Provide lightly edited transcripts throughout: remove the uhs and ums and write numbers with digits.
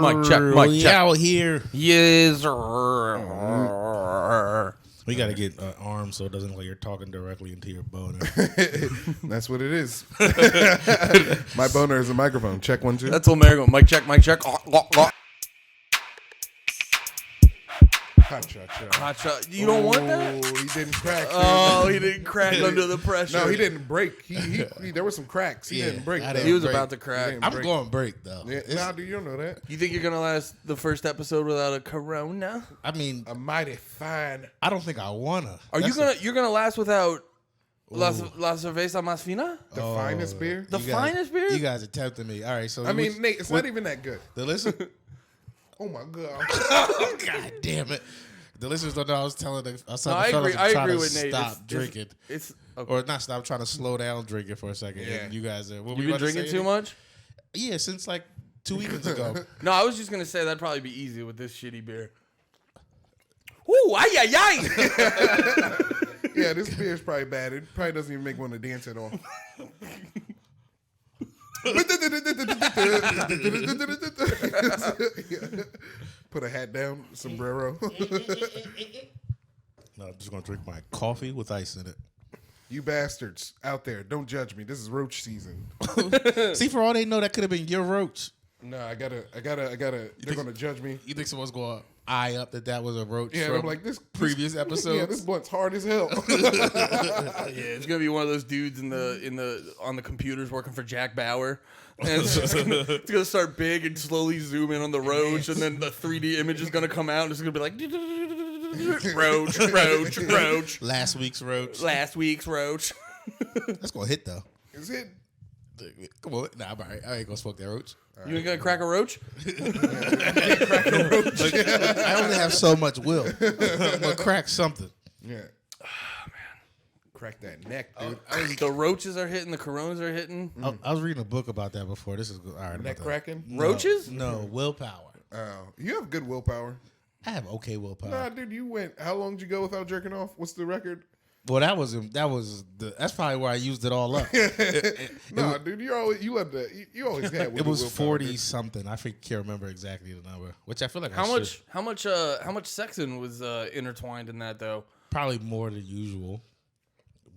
Mic check. Mic We check. out here. Yes. We got to get arms so it doesn't look like you're talking directly into your boner. That's what it is. My boner is a microphone. Check 1 2. That's LeMaire going. Mic check. Mic check. Hot shot. Hot shot. You don't want that? Oh, he didn't crack. Oh, he didn't crack under the pressure. No, he didn't break. He there were some cracks. He didn't break. I though. He was break. about to crack. didn't I'm break. going break, though. Yeah, nah, dude, you don't know that. You think you're gonna last the first episode without a corona? I mean, A mighty fine. I don't think I want to. Are you gonna? You're gonna last without la cerveza más fina? The finest beer. The finest beer? You guys are tempting me. All right, so I mean, Nate, it's not even that good. the listen. Oh my god. God damn it! The listeners don't know. I was telling the No, fellas I agree. to I try agree to with Nate. stop drinking, It's okay. or not stop, trying to slow down drinking for a second. Yeah. And you guys are. What You've been drinking too much? Yeah, since like 2 weekends ago. No, I was just gonna say that'd probably be easy with this shitty beer. Ooh, ay ay ay! Yeah, this beer is probably bad. It probably doesn't even make one to dance at all. Put a hat down, sombrero. No, I'm just gonna drink my coffee with ice in it. You bastards out there, don't judge me. This is roach season. See, for all they know, that could have been your roach. No, I gotta. They're gonna judge me. You think someone's going to eye up that was a roach? Yeah, from I'm like this previous episodes. Yeah, this blunt's hard as hell. Yeah, it's gonna be one of those dudes on the computers working for Jack Bauer. And it's gonna start big and slowly zoom in on the roach, and then the 3D image is gonna come out, and it's gonna be like roach. Last week's roach. Last week's roach. That's gonna hit though. Is it? Come on, nah, I'm all right. I ain't gonna smoke that roach. You ain't gonna crack a roach? I only have so much will. I'm gonna crack something. Yeah. Crack that neck, dude. The roaches are hitting. The coronas are hitting. I was reading a book about that before. This is good. All right. Neck cracking. Roaches? No, willpower. Oh, you have good willpower. I have okay willpower. Nah, dude, you went. How long did you go without jerking off? What's the record? Well, that's probably where I used it all up. Nah, dude, you always had. It was willpower, 40 dude. something. I can't remember exactly the number, which I feel like How much sexing was intertwined in that though? probably more than usual.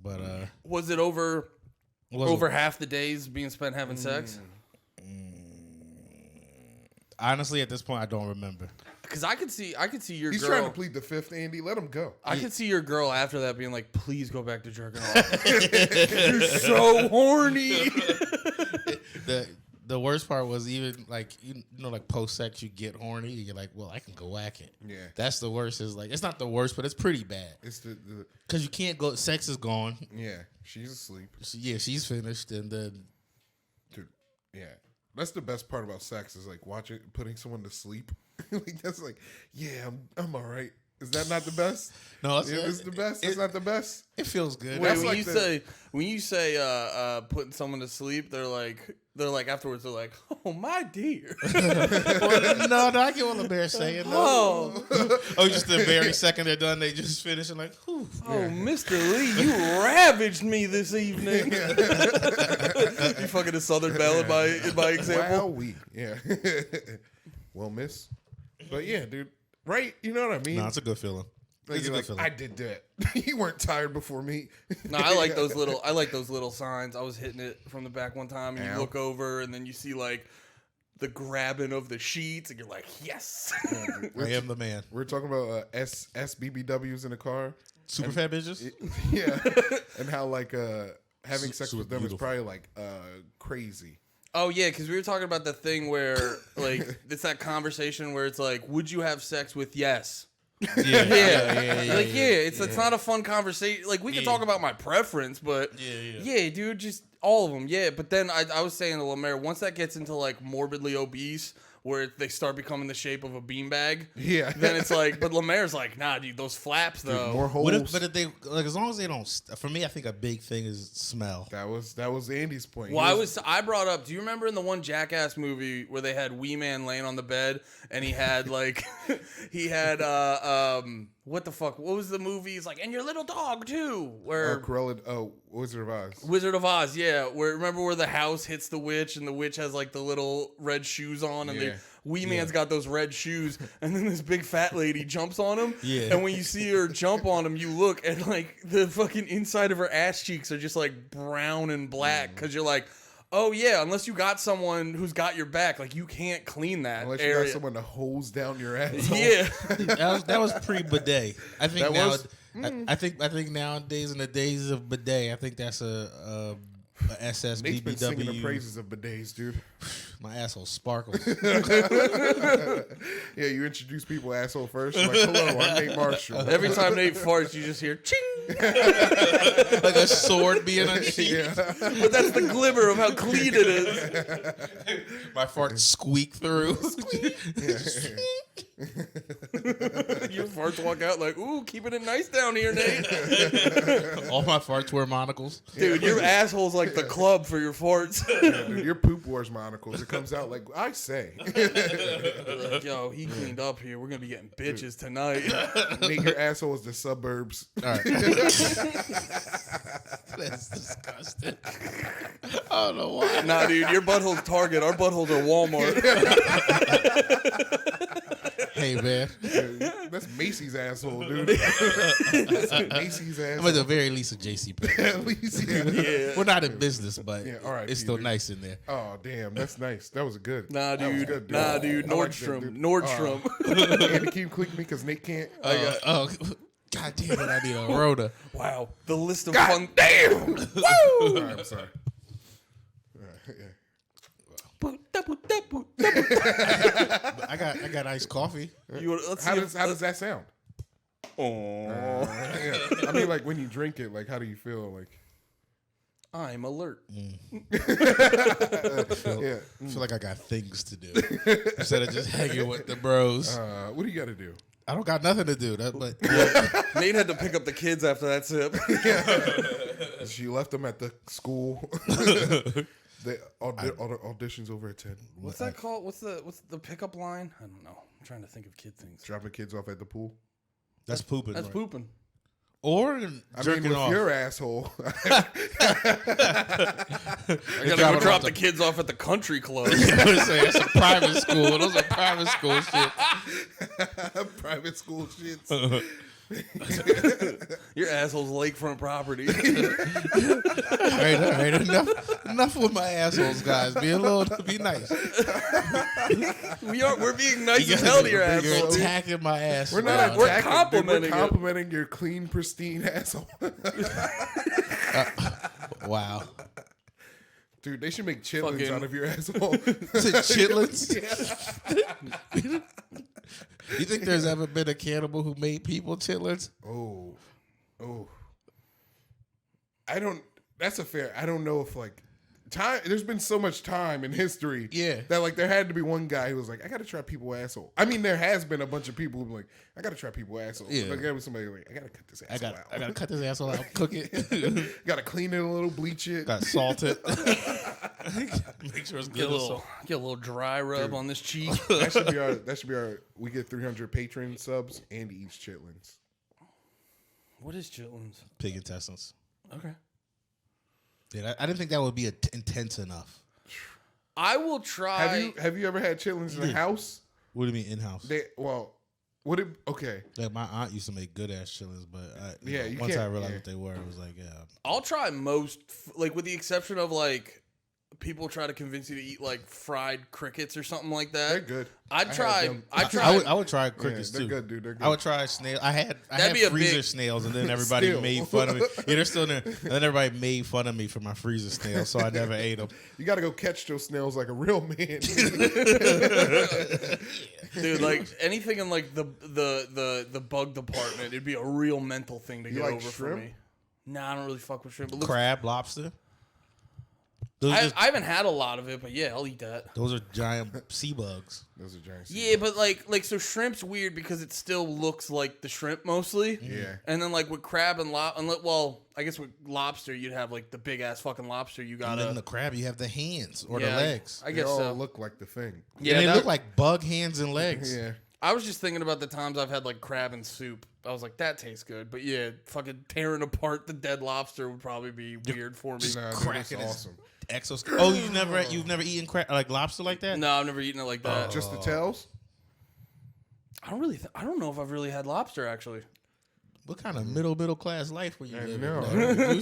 But Was it over half the days being spent having sex? honestly, at this point, I don't remember. Because I could see your He's girl. trying to plead the fifth, Andy. Let him go. I could see your girl after that being like, "Please go back to jerking off. You're so horny." The worst part was even like like post sex you get horny and you're like, well, I can go whack it. Yeah. That's the worst. Is like it's not the worst, but it's pretty bad It's the because you can't go. Sex is gone. yeah. She's asleep. She's finished, and then Dude, yeah. That's the best part about sex is like putting someone to sleep. Like that's like, yeah, I'm all right. Is that not the best? no, It's the best. It's not the best. it feels good. Wait, That's when like you say putting someone to sleep, they're like afterwards they're like, "Oh my dear." Well, no, I get what LeMaire's saying. No. Oh, Just the very second they're done, they just finish and like, whew. oh, Mr. Lee, you ravaged me this evening. You fucking a Southern Belle in my example. Wow, yeah. Well, miss. But yeah, dude. Right? You know what I mean? No, it's a good feeling. Like, It's a you're good like, feeling. I did that. You weren't tired before me. No, I like those little signs. I was hitting it from the back one time, and you Ow. look over, and then you see like the grabbing of the sheets, and you're like, "Yes." I am the man. We're talking about SBBWs in the car. Super fat bitches? Yeah. And how like having sex super with them beautiful. is probably like crazy. Oh yeah, because we were talking about the thing where like it's that conversation where it's like, "Would you have sex with yes?" Yeah. It's not a fun conversation. Like we can talk about my preference, but yeah, dude, just all of them, yeah. But then I was saying to LeMaire, once that gets into like morbidly obese, where they start becoming the shape of a beanbag, Yeah. then it's like, but LeMaire's like, nah, dude, those flaps though. More holes. But if they like, as long as they don't, for me, I think a big thing is smell. That was Andy's point. Well, I brought up. Do you remember in the one Jackass movie where they had Wee Man laying on the bed and he had like, what the fuck? What was the movie? He's like, and your little dog too. Where Wizard of Oz. Wizard of Oz, yeah. Remember where the house hits the witch and the witch has like the little red shoes on and Yeah. Wee Man's got those red shoes, and then this big fat lady jumps on him. Yeah. And when you see her jump on him, you look and like the fucking inside of her ass cheeks are just like brown and black because you're like, oh yeah, unless you got someone who's got your back, like you can't clean that Unless area. you got someone to hose down your asshole. Yeah. that was pre-bidet. I think That now. was- I think nowadays, in the days of bidet, I think that's a SS Nate's been singing the BBW. praises of bidets, dude. My asshole sparkles. Yeah, you introduce people asshole first. You're like, hello, I'm Nate Marshall. Every time Nate farts, you just hear ching. Like a sword being unsheathed. Yeah. But that's the glimmer of how clean it is. My farts squeak through. Your farts walk out like, ooh, keeping it nice down here, Nate. All my farts wear monocles. Dude, your asshole's like the club for your farts. Yeah, dude, your poop wears monocles. It comes out like I say. Like, yo, he cleaned up here. We're gonna be getting bitches tonight. Nate, your asshole is the suburbs. All right. That's disgusting. I don't know why. Nah, dude, your butthole's Target. Our buttholes are Walmart. Hey, man. That's Macy's asshole, dude. That's Macy's I'm asshole. at the very least a JC Penney. At least, yeah. Yeah. We're not in business, but Yeah, all right, it's still Peter. nice in there. Oh, damn, that's nice. That was good. Nah, That was dude. good, Nah, dude. I like that, Nordstrom. dude. Nordstrom. And to keep clicking me because Nate can't. Oh, God damn it, I need a Rhoda. Wow. The list of God fun. damn! Woo! All right, I'm sorry. All right, yeah. I got iced coffee. Let's How see does that sound? Oh, Yeah. I mean, like when you drink it, like how do you feel? Like, I'm alert. yeah. I feel like I got things to do instead of just hanging with the bros. What do you got to do? I don't got nothing to do. But Nate had to pick up the kids after that sip. She left them at the school. The auditions over at 10. What's that called? What's the pickup line? I don't know. I'm trying to think of kid things. Dropping kids off at the pool. that's pooping. That's right? pooping. Or I mean, jerking with off. your asshole. I gotta go drop the kids off at the country club. I would say that's a private school. Those are private school shit. Private school shits. Your asshole's lakefront property. All right. Enough with my assholes, guys. Be nice. We're being nice as hell to your You're asshole. dude. attacking my ass. We're not We're attacking, complimenting dude. it. We're complimenting your clean, pristine asshole. Wow. Dude, they should make chitlins Fucking- out of your asshole. Is it chitlins? You think there's ever been a cannibal who made people chitlins? Oh. That's a fair. I don't know if like time. There's been so much time in history. Yeah. That like there had to be one guy who was like, I gotta try people asshole. I mean, there has been a bunch of people who been like, I gotta try people asshole. Yeah. Like there was somebody like, I gotta cut this asshole out. I gotta cut this asshole out, cook it, Gotta clean it a little, bleach it. gotta salt it, make sure it's Get good. a little dry rub on this cheek. That should be our. We get 300 patron subs and he eats chitlins. What is chitlins? Pig intestines. Okay. Yeah, I didn't think that would be intense enough. I will try. Have you ever had chitlins in the house? What do you mean in house? Okay. Like my aunt used to make good ass chitlins, but You once I can't- realized yeah. what they were, it was like, yeah. I'll try most, like with the exception of like people try to convince you to eat like fried crickets or something like that. They're good. I'd I try. had them. I would try crickets they're too. good, dude. They're good. I would try snail. I had be a freezer big- snails, and then everybody Still. made fun of me. Yeah, they're still there. And then everybody made fun of me for my freezer snails, so I never ate them. You got to go catch those snails like a real man. Dude, like anything in like the bug department, it'd be a real mental thing to get like over shrimp? for me. Nah, I don't really fuck with shrimp. But Crab, lobster. Those, I haven't had a lot of it, but yeah, I'll eat that. those are giant sea bugs. Those are giant. Yeah, but like so shrimp's weird because it still looks like the shrimp mostly. Yeah. And then like with crab and I guess with lobster you'd have like the big ass fucking lobster you And gotta. then the crab, you have the hands or Yeah, the legs. I They guess all so. look like the thing. Yeah, and they that- look like bug hands and legs. Yeah. I was just thinking about the times I've had like crab and soup. I was like, that tastes good. But yeah, fucking tearing apart the dead lobster would probably be weird for me. Nah, dude, Cracking it's his awesome. exoskeleton. Oh, you've never eaten like lobster like that? No, I've never eaten it like that. Just the tails? I don't know if I've really had lobster actually. What kind of middle class life were you living? know. You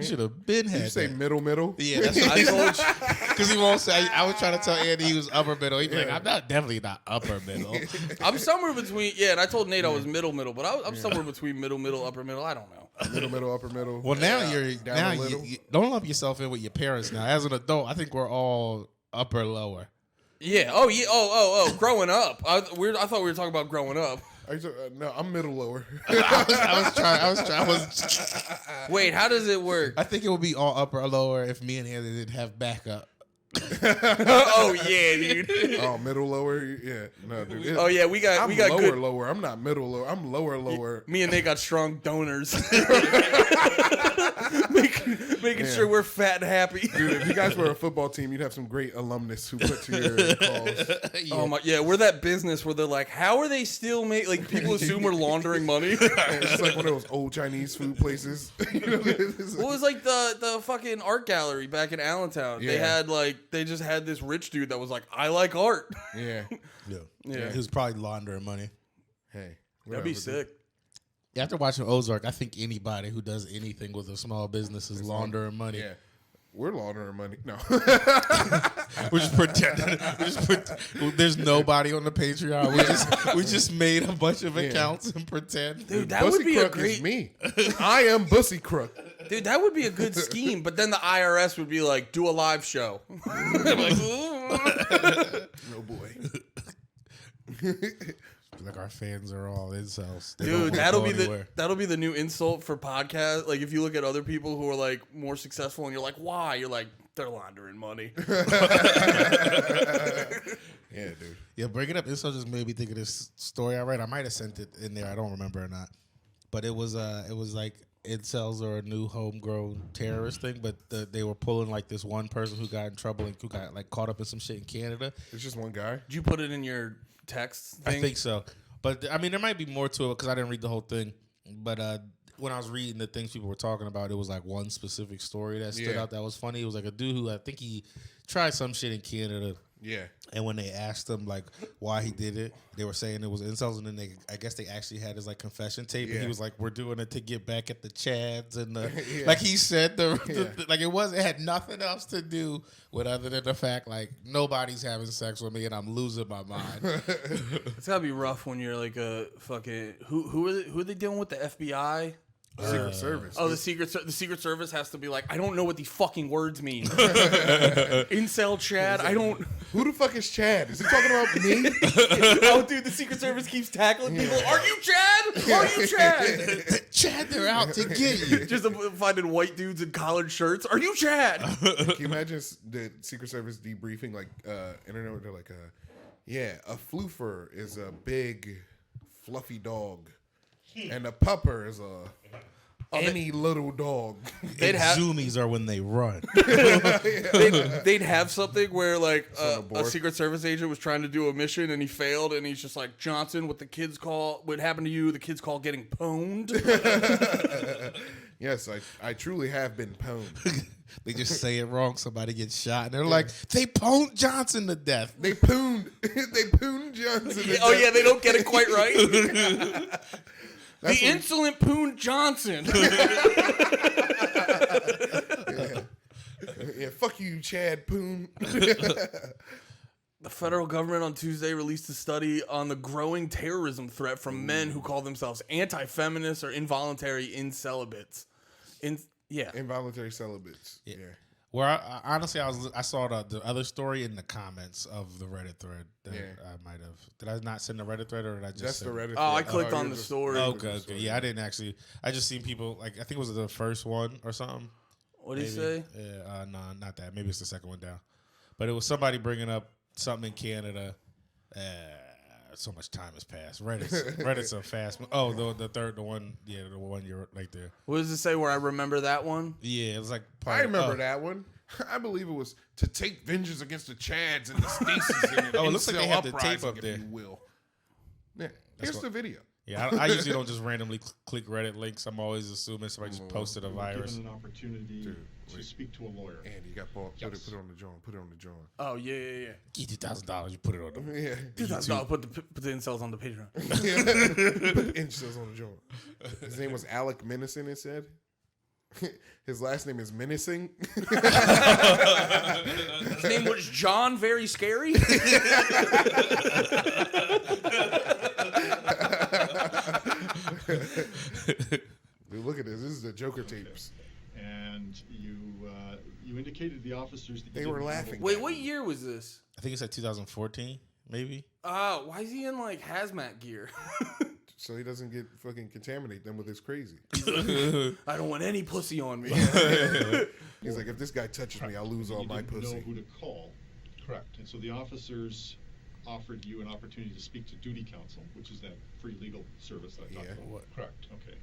should have been had. You say that. middle? Yeah, that's what I told you. Because he won't say. I was trying to tell Andy he was upper middle. He'd be like, I'm definitely not upper middle. I'm somewhere between. Yeah, and I told Nate I was middle, but I'm somewhere between middle, upper middle. I don't know. Middle, upper middle. Well, now Down a little. you don't lump yourself in with your parents now. As an adult, I think we're all upper lower. Yeah. Oh yeah. Oh. Growing up. I thought we were talking about growing up. No, I'm middle lower. I was trying. Wait, how does it work? I think it would be all upper or lower if me and Andy didn't have backup. Oh yeah, dude. Oh, middle lower. Yeah, no, dude. Oh yeah, we got lower good. lower. I'm not middle lower. I'm lower. Me and Nate got strong donors. Making sure we're fat and happy. Dude, if you guys were a football team, you'd have some great alumnus who put to your calls. Oh my, yeah, we're that business where they're like, how are they still like people assume we're laundering money. It's just like one of those old Chinese food places. Well, it was like the fucking art gallery back in Allentown. Yeah. They had they just had this rich dude that was like, I like art. Yeah. Yeah. He was probably laundering money. Hey, That'd be sick. After watching Ozark, I think anybody who does anything with a small business is laundering money. Yeah. We're laundering money. No. We're just pretending. There's nobody on the Patreon. We just made a bunch of accounts and pretend. Dude, that Bussy would be Crook a great. is me. I am Bussy Crook. Dude, that would be a good scheme. But then the IRS would be like, do a live show. Like, No boy. Like our fans are all incels. They dude, don't that'll be the new insult for podcast. Like if you look at other people who are like more successful and you're like, why? You're like, they're laundering money. Yeah, dude. Yeah, breaking up incels just made me think of this story I read. I might have sent it in there. I don't remember or not. But it was like incels are a new homegrown terrorist thing. But they were pulling like this one person who got in trouble and who got like caught up in some shit in Canada. It's just one guy. Did you put it in your text thing? I think so. But I mean, there might be more to it because I didn't read the whole thing. But when I was reading the things people were talking about, it was like one specific story that stood out that was funny. It was like a dude who I think he tried some shit in Canada. Yeah. And when they asked him like why he did it, they were saying it was incels, and then I guess they actually had his like confession tape, and he was like, "We're doing it to get back at the Chads," and like he said like it had nothing else to do with other than the fact like nobody's having sex with me and I'm losing my mind. It's gotta be rough when you're like a fucking who are they dealing with, the FBI? Secret Service. Oh, the Secret Service has to be like, I don't know what these fucking words mean. Incel Chad, I don't. Who the fuck is Chad? Is he talking about me? Oh, dude, the Secret Service keeps tackling people. Are you Chad? Are you Chad? Chad, they're out to get you. Just finding white dudes in collared shirts. Are you Chad? Can you imagine the Secret Service debriefing like internet? They're like, yeah, a floofer is a big, fluffy dog, and a pupper is any little dog. Zoomies are when they run. They'd have something where like a Secret Service agent was trying to do a mission and he failed, and he's just like, Johnson, what happened to you, the kids call getting pwned. Yes, I truly have been pwned. They just say it wrong, somebody gets shot, and they're like, they pwned Johnson to death. They pooned Johnson to death. Oh yeah, they don't get it quite right. The insolent Poon Johnson. Yeah, fuck you, Chad Poon. The federal government on Tuesday released a study on the growing terrorism threat from men who call themselves anti-feminists or involuntary incelibates. Involuntary celibates. Yeah. Where I honestly, I saw the other story in the comments of the Reddit thread that I might have. Did I not send the Reddit thread, or did I just? That's the Reddit. Oh, I clicked on the story. Okay. Yeah, I didn't actually. I just seen people like I think it was the first one or something. What did he say? Yeah, no, not that. Maybe it's the second one down. But it was somebody bringing up something in Canada. so much time has passed. Reddit's a fast. Oh, the one you're right there. What does it say? Where I remember that one? Yeah, it was like. I remember that one. I believe it was to take vengeance against the Chads and the Stacies in it. Oh, it looks like they have the tape up there. If you will. Yeah, here's the video. Yeah, I usually don't just randomly click Reddit links. I'm always assuming somebody just posted a virus. Given an opportunity to speak to a lawyer. Andy, you got Paul. Put it on the drawing. Put it on the drawing. Oh yeah. Get $2,000. You put it on them. Yeah. $2,000. Put the incels on the Patreon. Put the incels on the drawing. His name was Alec Menacing. It said. His last name is Menacing. His name was John Very Scary. Dude, look at this. This is the Joker tapes. And you indicated to the officers that They were laughing. Wait, what year was this? I think it's like 2014, maybe. Why is he in like hazmat gear? So he doesn't get fucking contaminate them with his crazy. I don't want any pussy on me. He's like, if this guy touches me, I'll lose all my You didn't pussy. know who to call. Correct. And so the officers offered you an opportunity to speak to duty counsel, which is that free legal service that I talked about. Correct. Okay.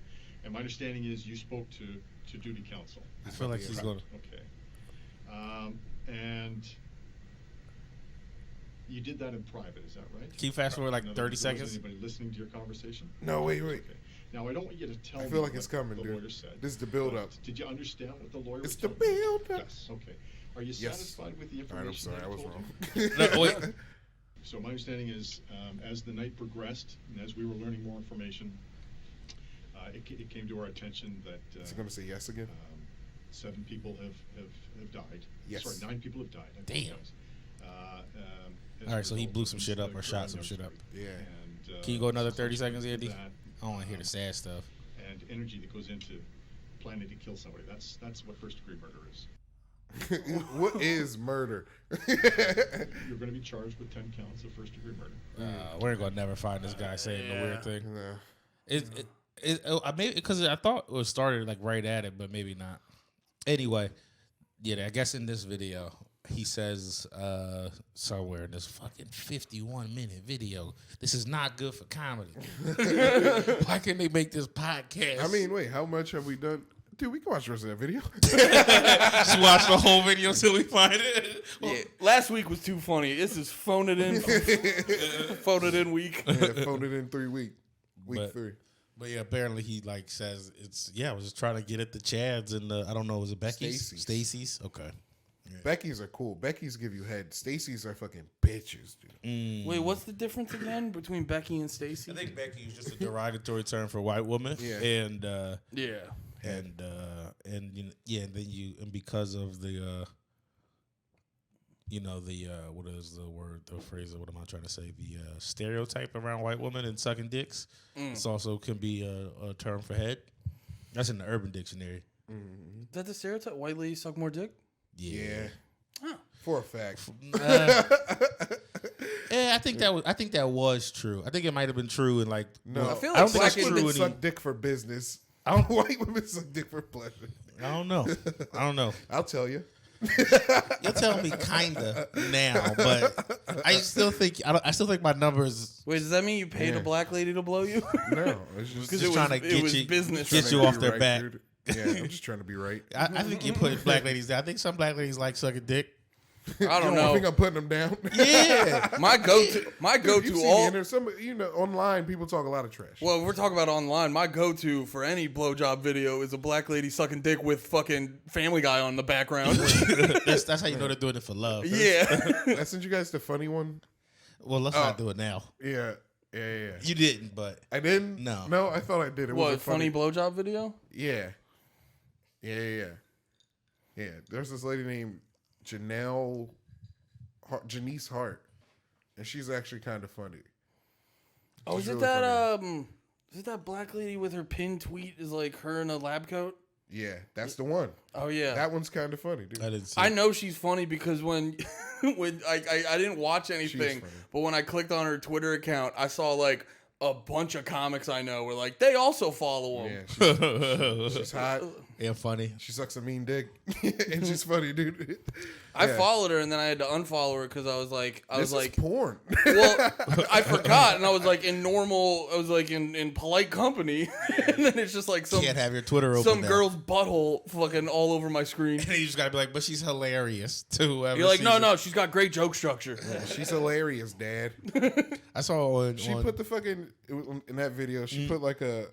And my understanding is you spoke to duty counsel. I feel like he's going to. Okay. And you did that in private, is that right? Can you fast forward like 30 Was seconds? anybody listening to your conversation? No, wait. Okay. Now, I don't want you to tell me I feel like what it's coming, the dude. lawyer said. This is the build-up. Did you understand what the lawyer It's was the telling you? build-up. Yes. Okay. Are you Yes. satisfied with the All right, I'm information sorry. I that was he told wrong. No, wait. So my understanding is, as the night progressed and as we were learning more information, it came to our attention that Is he going to say yes again? 7 people have died. Yes. Sorry, 9 people have died. I Damn. apologize. As All a right, so he result blew of some shit up or shot some shit up. Yeah. And, Can you go another 30 subsequent seconds, to Andy? that, I don't want to hear the sad stuff. and energy that goes into planning to kill somebody. That's what first-degree murder is. What is murder? You're going to be charged with 10 counts of first-degree murder. We're going to never find this guy saying the weird thing. No. I maybe because I thought it was started like right at it, but maybe not. Anyway, yeah, I guess in this video he says somewhere in this fucking 51-minute video, this is not good for comedy. Why can't they make this podcast? I mean, wait, how much have we done? Dude, we can watch the rest of that video. just watch the whole video until we find it. Yeah, last week was too funny. This is phone it in week. Yeah, phoned it in 3 week. Week 3. But yeah, apparently he like says I was just trying to get at the Chads and I don't know, was it Becky's? Stacy's? Okay. Yeah. Becky's are cool. Becky's give you head. Stacy's are fucking bitches, dude. Wait, what's the difference again between Becky and Stacy? I think Becky is just a derogatory term for white woman. Yeah. And yeah. And because of the what is the phrase, what am I trying to say? The stereotype around white women and sucking dicks. This also can be a term for head. That's in the Urban Dictionary. Is that the stereotype? White ladies suck more dick? Yeah. Huh. For a fact. Yeah, I think that was true. I think it might have been true in like No, I feel I like don't think black women suck dick for business. White women suck dick for pleasure. I don't know. I'll tell you. You're telling me kinda now, but I still think my numbers. Wait, does that mean you paid a black lady to blow you? No, it's just trying to get business. you off their back. Dude. Yeah, I'm just trying to be right. I think you put black ladies down. I think some black ladies like sucking dick. I don't I know. think I'm putting them down. Yeah, My go-to all. Some online people talk a lot of trash. Well, if we're talking about online, my go-to for any blowjob video is a black lady sucking dick with fucking Family Guy on the background. that's how you know they're doing it for love. Yeah. I sent you guys the funny one. Well, let's not do it now. Yeah. You didn't, but I didn't. No, I thought I did. It What, was funny blowjob video? Yeah. There's this lady named Janice Hart, and she's actually kind of funny. Oh, She's is it really that funny. is it that black lady with her pinned tweet is like her in a lab coat? Yeah, that's the one. Oh yeah. That one's kind of funny, dude. I didn't see. I know she's funny because when I didn't watch anything, funny. but when I clicked on her Twitter account, I saw like a bunch of comics I know were like they also follow him. Yeah, she's hot. Yeah, funny. She sucks a mean dick, and she's funny, dude. I followed her and then I had to unfollow her because I was like, This is porn. well, I forgot, and I was like in polite company, and then it's just like Can't have your Twitter open. some now. girl's butthole fucking all over my screen. And you just gotta be like, but she's hilarious to whoever. You're like, sees no, it. no, she's got great joke structure. Yeah, she's hilarious, Dad. I saw on. She put the fucking in that video. She put like the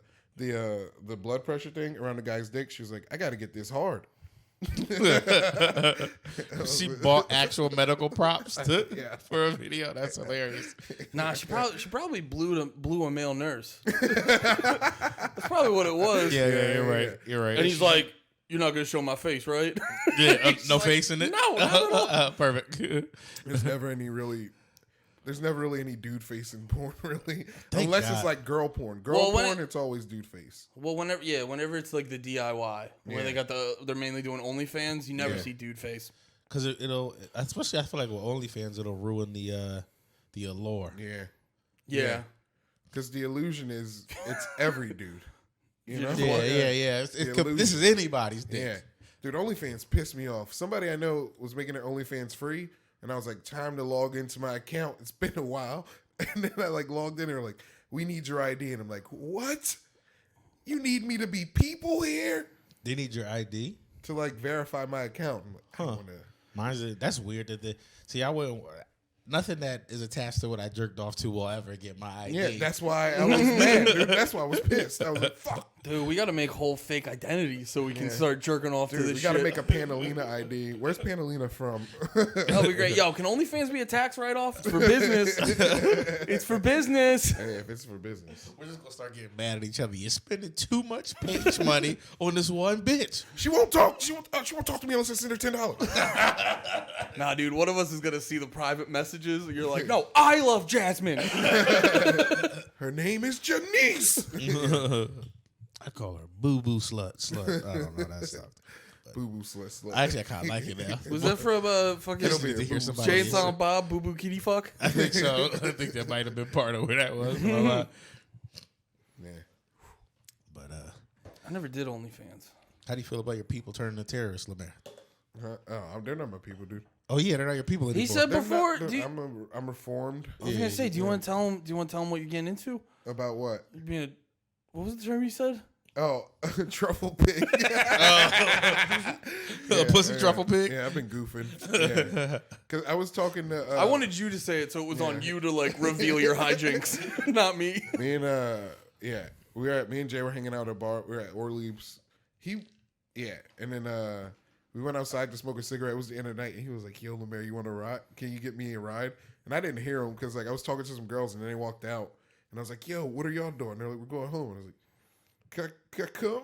blood pressure thing around the guy's dick. She was like, I got to get this hard. She bought actual medical props Yeah. for a video. That's hilarious. Nah, she probably blew a male nurse. That's probably what it was. Yeah, you're right. You're right. And he's like, "You're not gonna show my face, right?" yeah, no face in it. No, not at all. Perfect. There's never really any dude face in porn, really. Thank Unless God. it's like girl porn. Well, Porn, it's always dude face. Well, whenever it's like the DIY where they got they're mainly doing OnlyFans, you never see dude face. Because it'll, especially I feel like with OnlyFans, it'll ruin the allure. Yeah. Because the illusion is it's every dude. You know? Yeah. This is anybody's dick. Yeah. Dude, OnlyFans pissed me off. Somebody I know was making their OnlyFans free, and I was like, time to log into my account. It's been a while. And then I like logged in and they're like, we need your ID. And I'm like, what? You need me to be people here? They need your ID? To like verify my account. I'm like, I don't wanna. That's weird I wouldn't. Nothing that is attached to what I jerked off to will ever get my ID. Yeah, that's why I was mad, dude. That's why I was pissed. I was like, fuck. Dude, we got to make whole fake identities so we can start jerking off Dude, to this we got to shit. make a Panalina ID. Where's Panalina from? That'll be great. Yo, can OnlyFans be a tax write-off? It's for business. It's for business. Hey, if it's for business. We're just going to start getting mad at each other. You're spending too much page money on this one bitch. She won't talk. She won't talk to me unless I send her $10. Nah, dude, one of us is going to see the private messages. And you're like, no, I love Jasmine. Her name is Janice. I call her boo-boo slut. I don't know that stuff. Boo boo slut. Actually, I kind of like it now. Was that from fucking It'll be a to hear boo-boo somebody slut. Chainsaw Bob, Boo Boo Kitty Fuck? I think so. I think that might have been part of where that was. Yeah. But I never did OnlyFans. how do you feel about your people turning to terrorists, LeMaire? Oh, they're not my people, dude. Oh yeah, they're not your people anymore. He said They're before. not- do you- I'm reformed. I was gonna say, do you want to tell him? Do you want to tell him what you're getting into? About what? You're being a, what was the term you said? Oh, Truffle Pig. Pussy Truffle Pig. Yeah, I've been goofing. Yeah. Cause I was talking to. I wanted you to say it, so it was on you to like reveal your hijinks, not me. Me and me and Jay were hanging out at a bar. We were at Orleans. And then we went outside to smoke a cigarette. It was the end of the night, and he was like, "Yo, LeMaire, you want to ride? Can you get me a ride?" And I didn't hear him because like I was talking to some girls, and then they walked out, and I was like, "Yo, what are y'all doing?" They're like, "We're going home." And I was like, come?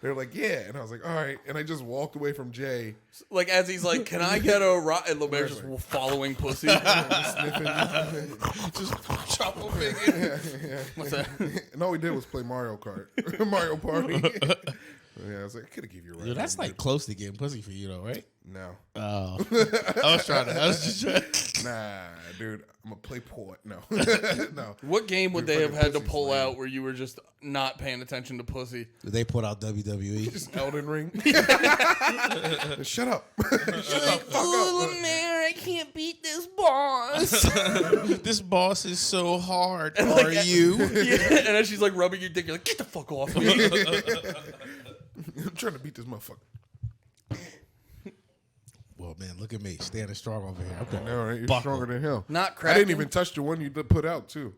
They're like, yeah. And I was like, all right. And I just walked away from Jay. Like as he's like, "Can I get a ride?" And LeMaire's just following pussy. Sniffing. Just Truffle Pig. What's that? And all we did was play Mario Kart. Mario Party. Yeah, I was like, I could have given you a ride. Yo, that's like close to getting pussy for you though, right? No. Oh, I was just trying. Nah, dude. I'm a play port. No. No. What game would Dude, they have fucking had to pussy's pull lame. out where you were just not paying attention to pussy? They put out WWE. Just Elden Ring. Shut up. LeMaire, I can't beat this boss. This boss is so hard. Are you? Yeah, and then she's like rubbing your dick. You're like, "Get the fuck off me." I'm trying to beat this motherfucker. Well, man, look at me standing strong over here. I know, right? You're Buckle. stronger than him. Not I cracking. didn't even touch the one you put out, too.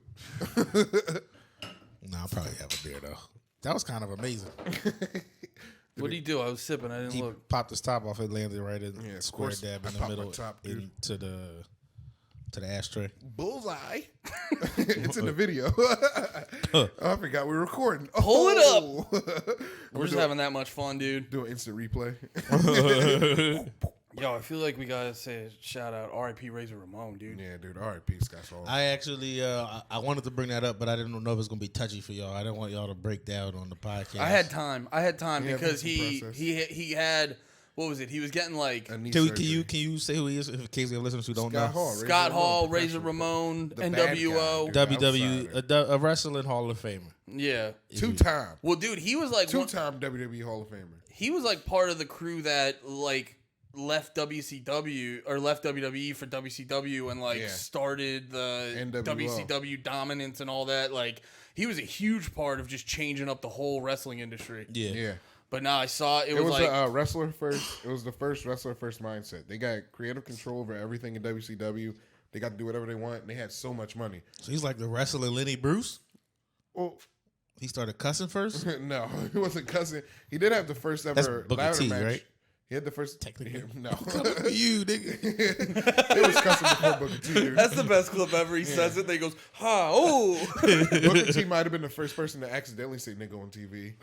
No, I'll probably have a beer though. That was kind of amazing. What did he do? I was sipping. I didn't He look. popped his top off and landed right in Yeah, of square course. dab I in the popped my middle top, dude. into the ashtray. Bullseye. It's in the video. Oh, I forgot we were recording. Pull it up. We're just having that much fun, dude. Do an instant replay. Yo, I feel like we gotta say a shout out, R.I.P. Razor Ramon, dude. Yeah, dude. R.I.P. Scott Saul. I actually, I wanted to bring that up, but I didn't know if it was gonna be touchy for y'all. I didn't want y'all to break down on the podcast. I had time. Yeah, because some he process. had, what was it? He was getting like A knee Can surgery. you say who he is in case we have listeners who don't Scott know? Hall. Scott Hall, Razor Razor Ramon, The bad NWO. guy, dude. WWE, a wrestling Hall of Famer. Yeah. 2-time. Well, dude, he was like 2-time WWE Hall of Famer. He was like part of the crew that like left WCW or left WWE for WCW and like started the NWO. WCW dominance and all that. Like he was a huge part of just changing up the whole wrestling industry. Yeah. But now I saw it was like a wrestler first. It was the first wrestler first mindset. They got creative control over everything in WCW. They got to do whatever they want. And they had so much money. So he's like the wrestler Lenny Bruce. Well, he started cussing first. No, he wasn't cussing. He did have the first ever ladder match. Right? He had the first. Technically, no. You nigga. It was cussing before Booker T. Dude. That's the best clip ever. He says it. Then he goes, "Ha! Oh!" Booker T might have been the first person to accidentally say "nigga" on TV.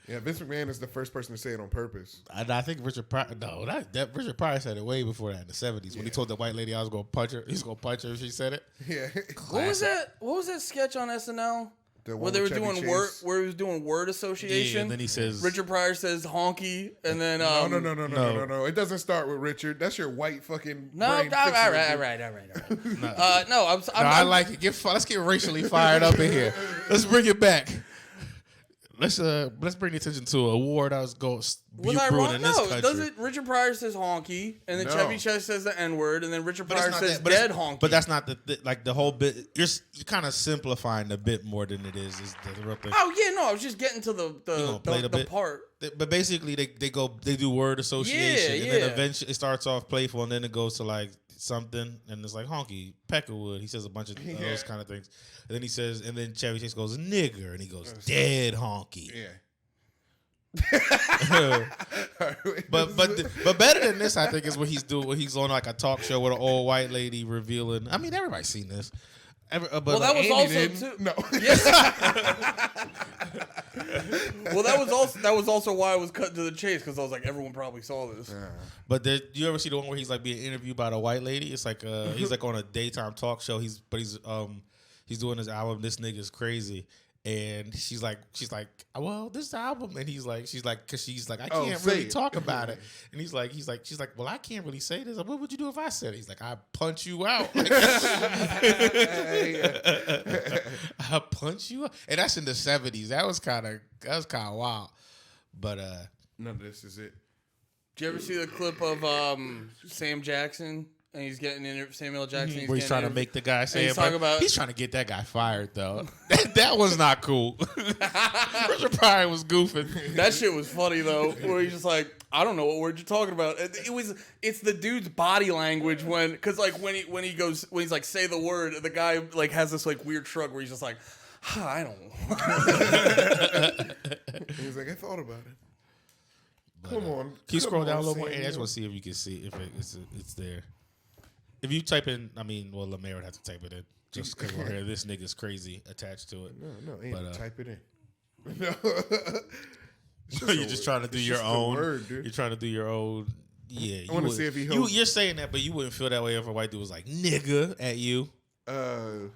Yeah, Vince McMahon is the first person to say it on purpose. I think Richard Pryor. No, that Richard Pryor said it way before that in the 70s when he told the white lady I was gonna punch her. He's gonna punch her if she said it. Yeah. What was that? What was that sketch on SNL? Where they were doing word, where he was doing word association. Yeah, and then he says Richard Pryor says honky, and then no. It doesn't start with Richard. That's your white fucking. No, all right. I like it. Let's get racially fired up in here. Let's bring it back. Let's bring the attention to a war that was going brewing in this country. Does it? Richard Pryor says honky, and then Chevy Chase says the N word, and then Richard Pryor says dead honky. But that's not the whole bit. You're kind of simplifying the bit more than it is the real thing. Oh yeah, no, I was just getting to the part. But basically, they do word association, and then eventually it starts off playful, and then it goes to like something, and it's like honky, Peckerwood. He says a bunch of those kind of things, and then he says, and then Chevy Chase goes nigger, and he goes dead honky. Yeah. but better than this, I think, is what he's doing. When he's on like a talk show with an old white lady revealing. I mean, everybody's seen this. But that was also too. No. Yes. Well, that was also why I was cut to the chase because I was like, everyone probably saw this. But do you ever see the one where he's like being interviewed by the white lady? It's like he's like on a daytime talk show. He's doing his album. This nigga's crazy. And she's like, well, this album, and she's like, I can't really talk about it. And she's like, well, I can't really say this. What would you do if I said it? He's like, I'd punch you out. I punch you out. And that's in the 70s. That was kind of wild. But none of this is it. Did you ever see the clip of Sam Jackson? And he's getting Samuel L. Jackson. Where he's trying to make the guy say he's trying to get that guy fired, though. that was not cool. Richard Pryor was goofing. That shit was funny, though, where he's just like, I don't know what word you're talking about. It's the dude's body language because like when he's like, say the word, the guy like has this like weird shrug where he's just like, I don't know. He's like, I thought about it. But, come on. Can you scroll down a little more? I just want to see if you can see if it's there. If you type in, LeMaire would have to type it in. Just because we're here, this nigga's crazy attached to it. No, type it in. You're just trying to do your own. You're trying to do your own. Yeah. I want to see if he. You're saying that, but you wouldn't feel that way if a white dude was like nigga at you. Go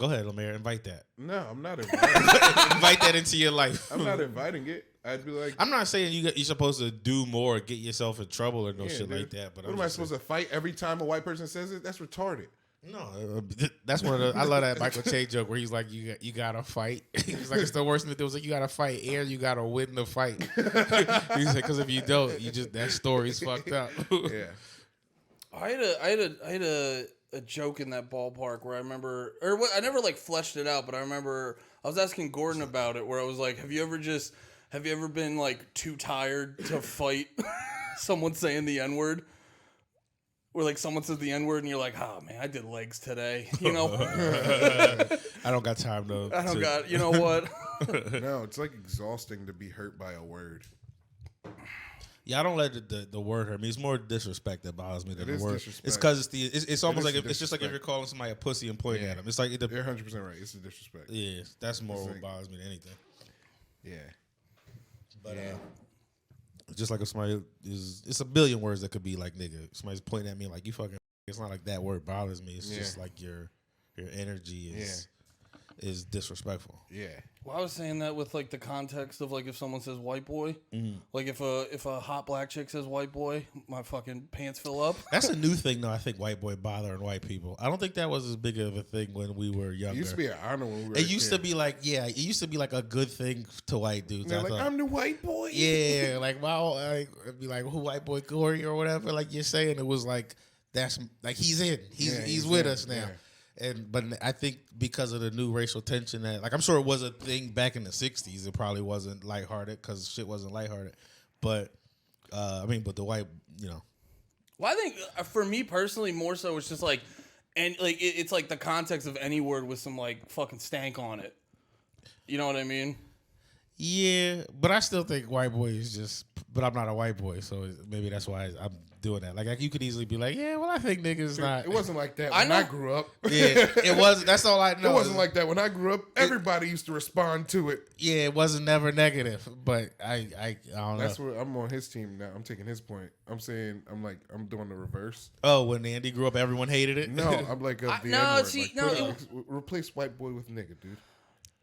ahead, LeMaire. Invite that. No, I'm not inviting it. Invite that into your life. I'm not inviting it. I'd be like, I'm not saying you're supposed to do more, or get yourself in trouble, or shit dude. Like that. But what am I supposed to fight every time a white person says it? That's retarded. No, that's one of the. I love that Michael Che joke where he's like, you gotta fight. He's like, it's the worst thing to do. It's like you gotta fight, and you gotta win the fight. He's like, because if you don't, that story's fucked up. Yeah. I had a joke in that ballpark where I remember, or what, I never like fleshed it out, but I remember I was asking Gordon about it, where I was like, have you ever been like too tired to fight someone saying the N-word? Where like someone says the N-word and you're like, oh man, I did legs today, you know? I don't got time to. I don't got, you know what? No, it's like exhausting to be hurt by a word. Yeah, I don't let the word hurt me. It's more disrespect that bothers me than the word. Disrespect. It's because it's almost like it's just like if you're calling somebody a pussy and pointing at them. It's like you're 100% right. It's the disrespect. Yeah, that's more what bothers me than anything. Yeah, but just like if somebody it's a billion words that could be like nigga. Somebody's pointing at me like you fucking. It's not like that word bothers me. It's just like your energy is. is disrespectful. Yeah. Well, I was saying that with like the context of like if someone says white boy, like if a hot black chick says white boy, my fucking pants fill up. That's a new thing, though. I think white boy bothering white people. I don't think that was as big of a thing when we were younger. It used to be an honor when we were. It used to be like, it used to be like a good thing to white dudes. They're like, I'm the white boy. Yeah, like it'd be like who white boy Corey or whatever. Like you're saying, it was like that's like he's with us now. Yeah. But I think because of the new racial tension that, like, I'm sure it was a thing back in the 60s. It probably wasn't lighthearted because shit wasn't lighthearted. But, but the white, Well, I think for me personally, more so, it's just like, and like, it's like the context of any word with some like fucking stank on it. You know what I mean? Yeah, but I still think white boy is just, but I'm not a white boy, so maybe that's why I'm doing that. Like you could easily be like, yeah, well, I think niggas not. It wasn't like that when I grew up. Yeah, it was. That's all I know. It wasn't like that when I grew up. Everybody used to respond to it. Yeah, it wasn't never negative, but I don't know. That's what I'm on his team now. I'm taking his point. I'm doing the reverse. Oh, when Andy grew up, everyone hated it. No, I'm like the N-word. Replace white boy with nigga, dude.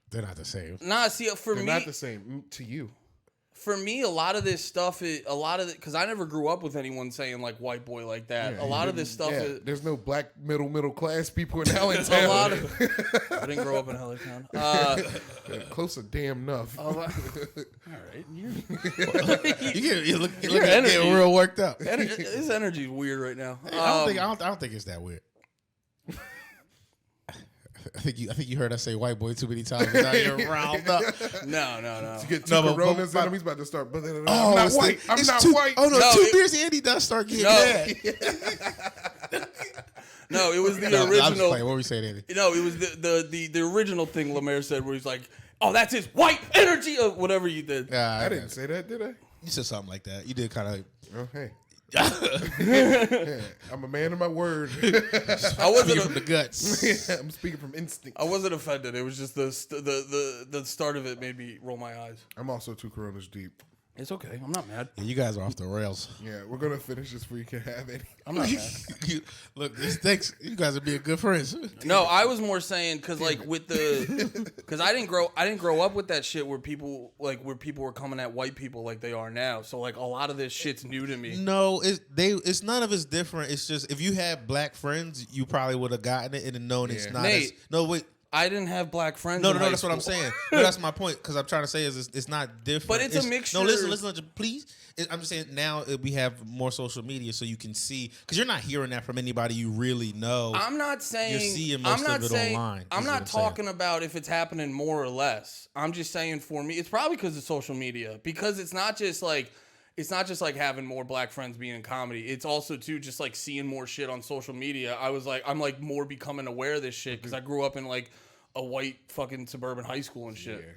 They're not the same. Nah, see, for me, they're not the same to you. For me, a lot of this stuff is because I never grew up with anyone saying like white boy like that. Yeah, a lot of this stuff is there's no black middle class people in Allentown. I didn't grow up in Allentown. Close damn enough. All right, you look getting real worked up. This energy is weird right now. I don't think it's that weird. I think you heard us say white boy too many times. Now you're riled up. No. You get two Coronas in him, he's about to start. I'm not white. I'm not white. Oh no, 2 beers and he does start getting mad. No, it was the original. What were you saying, Andy? No, it was the original thing LeMaire said, where he's like, "Oh, that's his white energy," or whatever you did. I didn't say that, did I? You said something like that. You did kind of. Oh, hey. Yeah, I'm a man of my word. I wasn't from the guts. I'm speaking from instinct. I wasn't offended. It was just the start of it made me roll my eyes. I'm also 2 Coronas deep. It's okay. I'm not mad. Yeah, you guys are off the rails. Yeah, we're gonna finish this before you can have any. I'm not mad. Look, thanks. You guys are being good friends. No, I was more saying because like because I didn't grow up with that shit where people were coming at white people like they are now. So like a lot of this shit's new to me. No, it's none of it's different. It's just if you had black friends, you probably would have gotten it and known it's not. Nate, wait. I didn't have black friends. No, that's what I'm saying. No, that's my point. Because I'm trying to say is it's not different. But it's a mixture. No, listen, please. I'm just saying now we have more social media, so you can see. Because you're not hearing that from anybody you really know. I'm not saying you're seeing most of it online. I'm not talking about if it's happening more or less. I'm just saying for me, it's probably because of social media. Because it's not just like having more black friends being in comedy. It's also too just like seeing more shit on social media. I'm like more becoming aware of this shit because I grew up in like a white fucking suburban high school and shit. Yeah.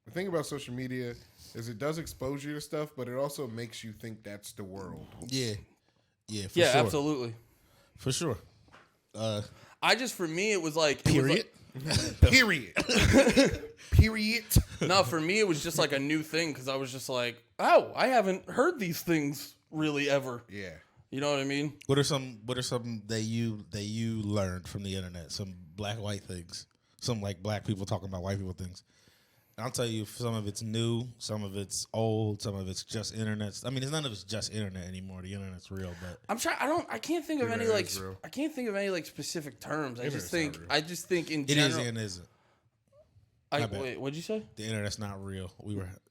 The thing about social media is it does expose you to stuff, but it also makes you think that's the world. Yeah, for yeah, sure. Absolutely, for sure. For me, it was like period. Period. No, for me, it was just like a new thing because I was just like, oh, I haven't heard these things really ever. Yeah. You know what I mean? What are some that you learned from the internet? Some black white things. Some like black people talking about white people things. I'll tell you, some of it's new, some of it's old, some of it's just internet. I mean, none of it's just internet anymore. The internet's real, but I can't think of any like specific terms. I just think in general. It is and isn't. Wait, what'd you say? The internet's not real.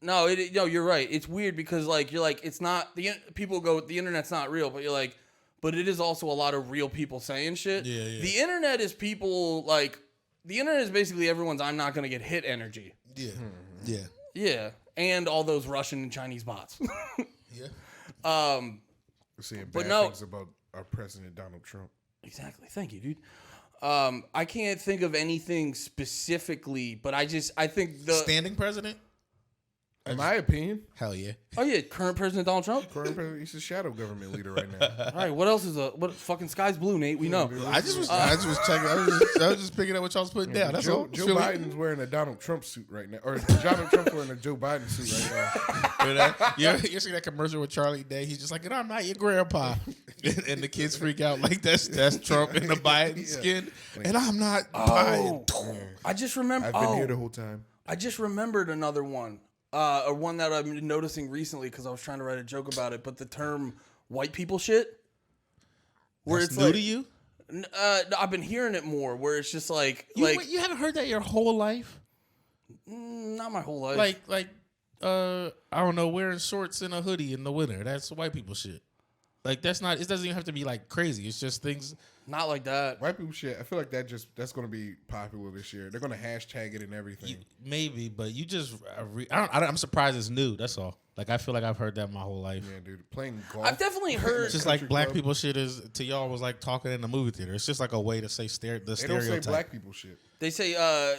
No, you're right. It's weird because like you're like it's not people go the internet's not real, but you're like, but it is also a lot of real people saying shit. Yeah. The internet is people like. The internet is basically everyone's I'm not going to get hit energy. Yeah. Yeah. And all those Russian and Chinese bots. Yeah. We're saying bad things about our president, Donald Trump. Exactly. Thank you, dude. I can't think of anything specifically, but I think the... Standing president? In my opinion. Hell yeah. Oh yeah, current President Donald Trump. Current president, he's a shadow government leader right now. All right, what else is what fucking sky's blue, Nate? We know. I just was checking. I was just picking up what y'all was putting down. That's all. Joe Biden's wearing a Donald Trump suit right now, or Donald Trump's wearing a Joe Biden suit right now. You see that commercial with Charlie Day? He's just like, "And I'm not your grandpa," and the kids freak out like that's Trump in the Biden skin, and I'm not Biden. I just remember. I've been here the whole time. I just remembered another one. Or one that I've been noticing recently because I was trying to write a joke about it, but the term "white people shit," where That's it's new like, to you. I've been hearing it more, where it's just like You haven't heard that your whole life. Not my whole life. I don't know, wearing shorts and a hoodie in the winter. That's white people shit. Like that's not. It doesn't even have to be like crazy. It's just things. Not like that. White people shit. I feel like that's going to be popular this year. They're going to hashtag it and everything. Maybe, but you just. I'm surprised it's new. That's all. Like I feel like I've heard that my whole life. Yeah, dude. Playing golf. I've definitely heard. It's just like black people shit is to y'all was like talking in the movie theater. It's just like a way to say They don't stereotype. say black people shit. They say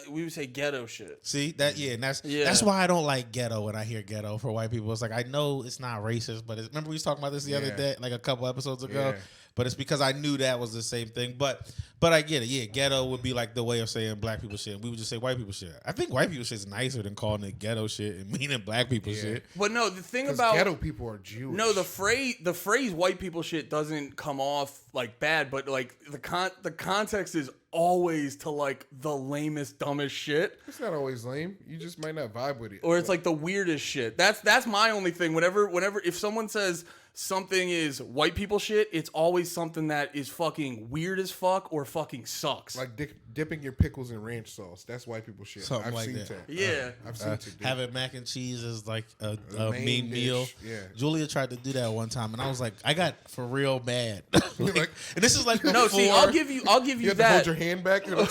we would say ghetto shit. See that? Yeah, and that's why I don't like ghetto when I hear ghetto for white people. It's like I know it's not racist, but remember we was talking about this the other day, like a couple episodes ago. Yeah. But it's because I knew that was the same thing. But I get it. Yeah, ghetto would be like the way of saying black people shit. We would just say white people shit. I think white people shit is nicer than calling it ghetto shit and meaning black people shit. But no, the thing about ghetto people are Jewish. No, the phrase white people shit doesn't come off like bad, but like the context is always to like the lamest, dumbest shit. It's not always lame. You just might not vibe with it. Or it's like the weirdest shit. That's my only thing. Whenever if someone says something is white people shit, it's always something that is fucking weird as fuck or fucking sucks. Like dipping your pickles in ranch sauce. That's white people shit. Something I've like seen that. Yeah. I've seen it. Having mac and cheese is like a main mean meal. dish, yeah. Julia tried to do that one time, and I was like, I got for real mad. Like, and this is like before, no, see, I'll give you You have to that. hold your hand back. You're like,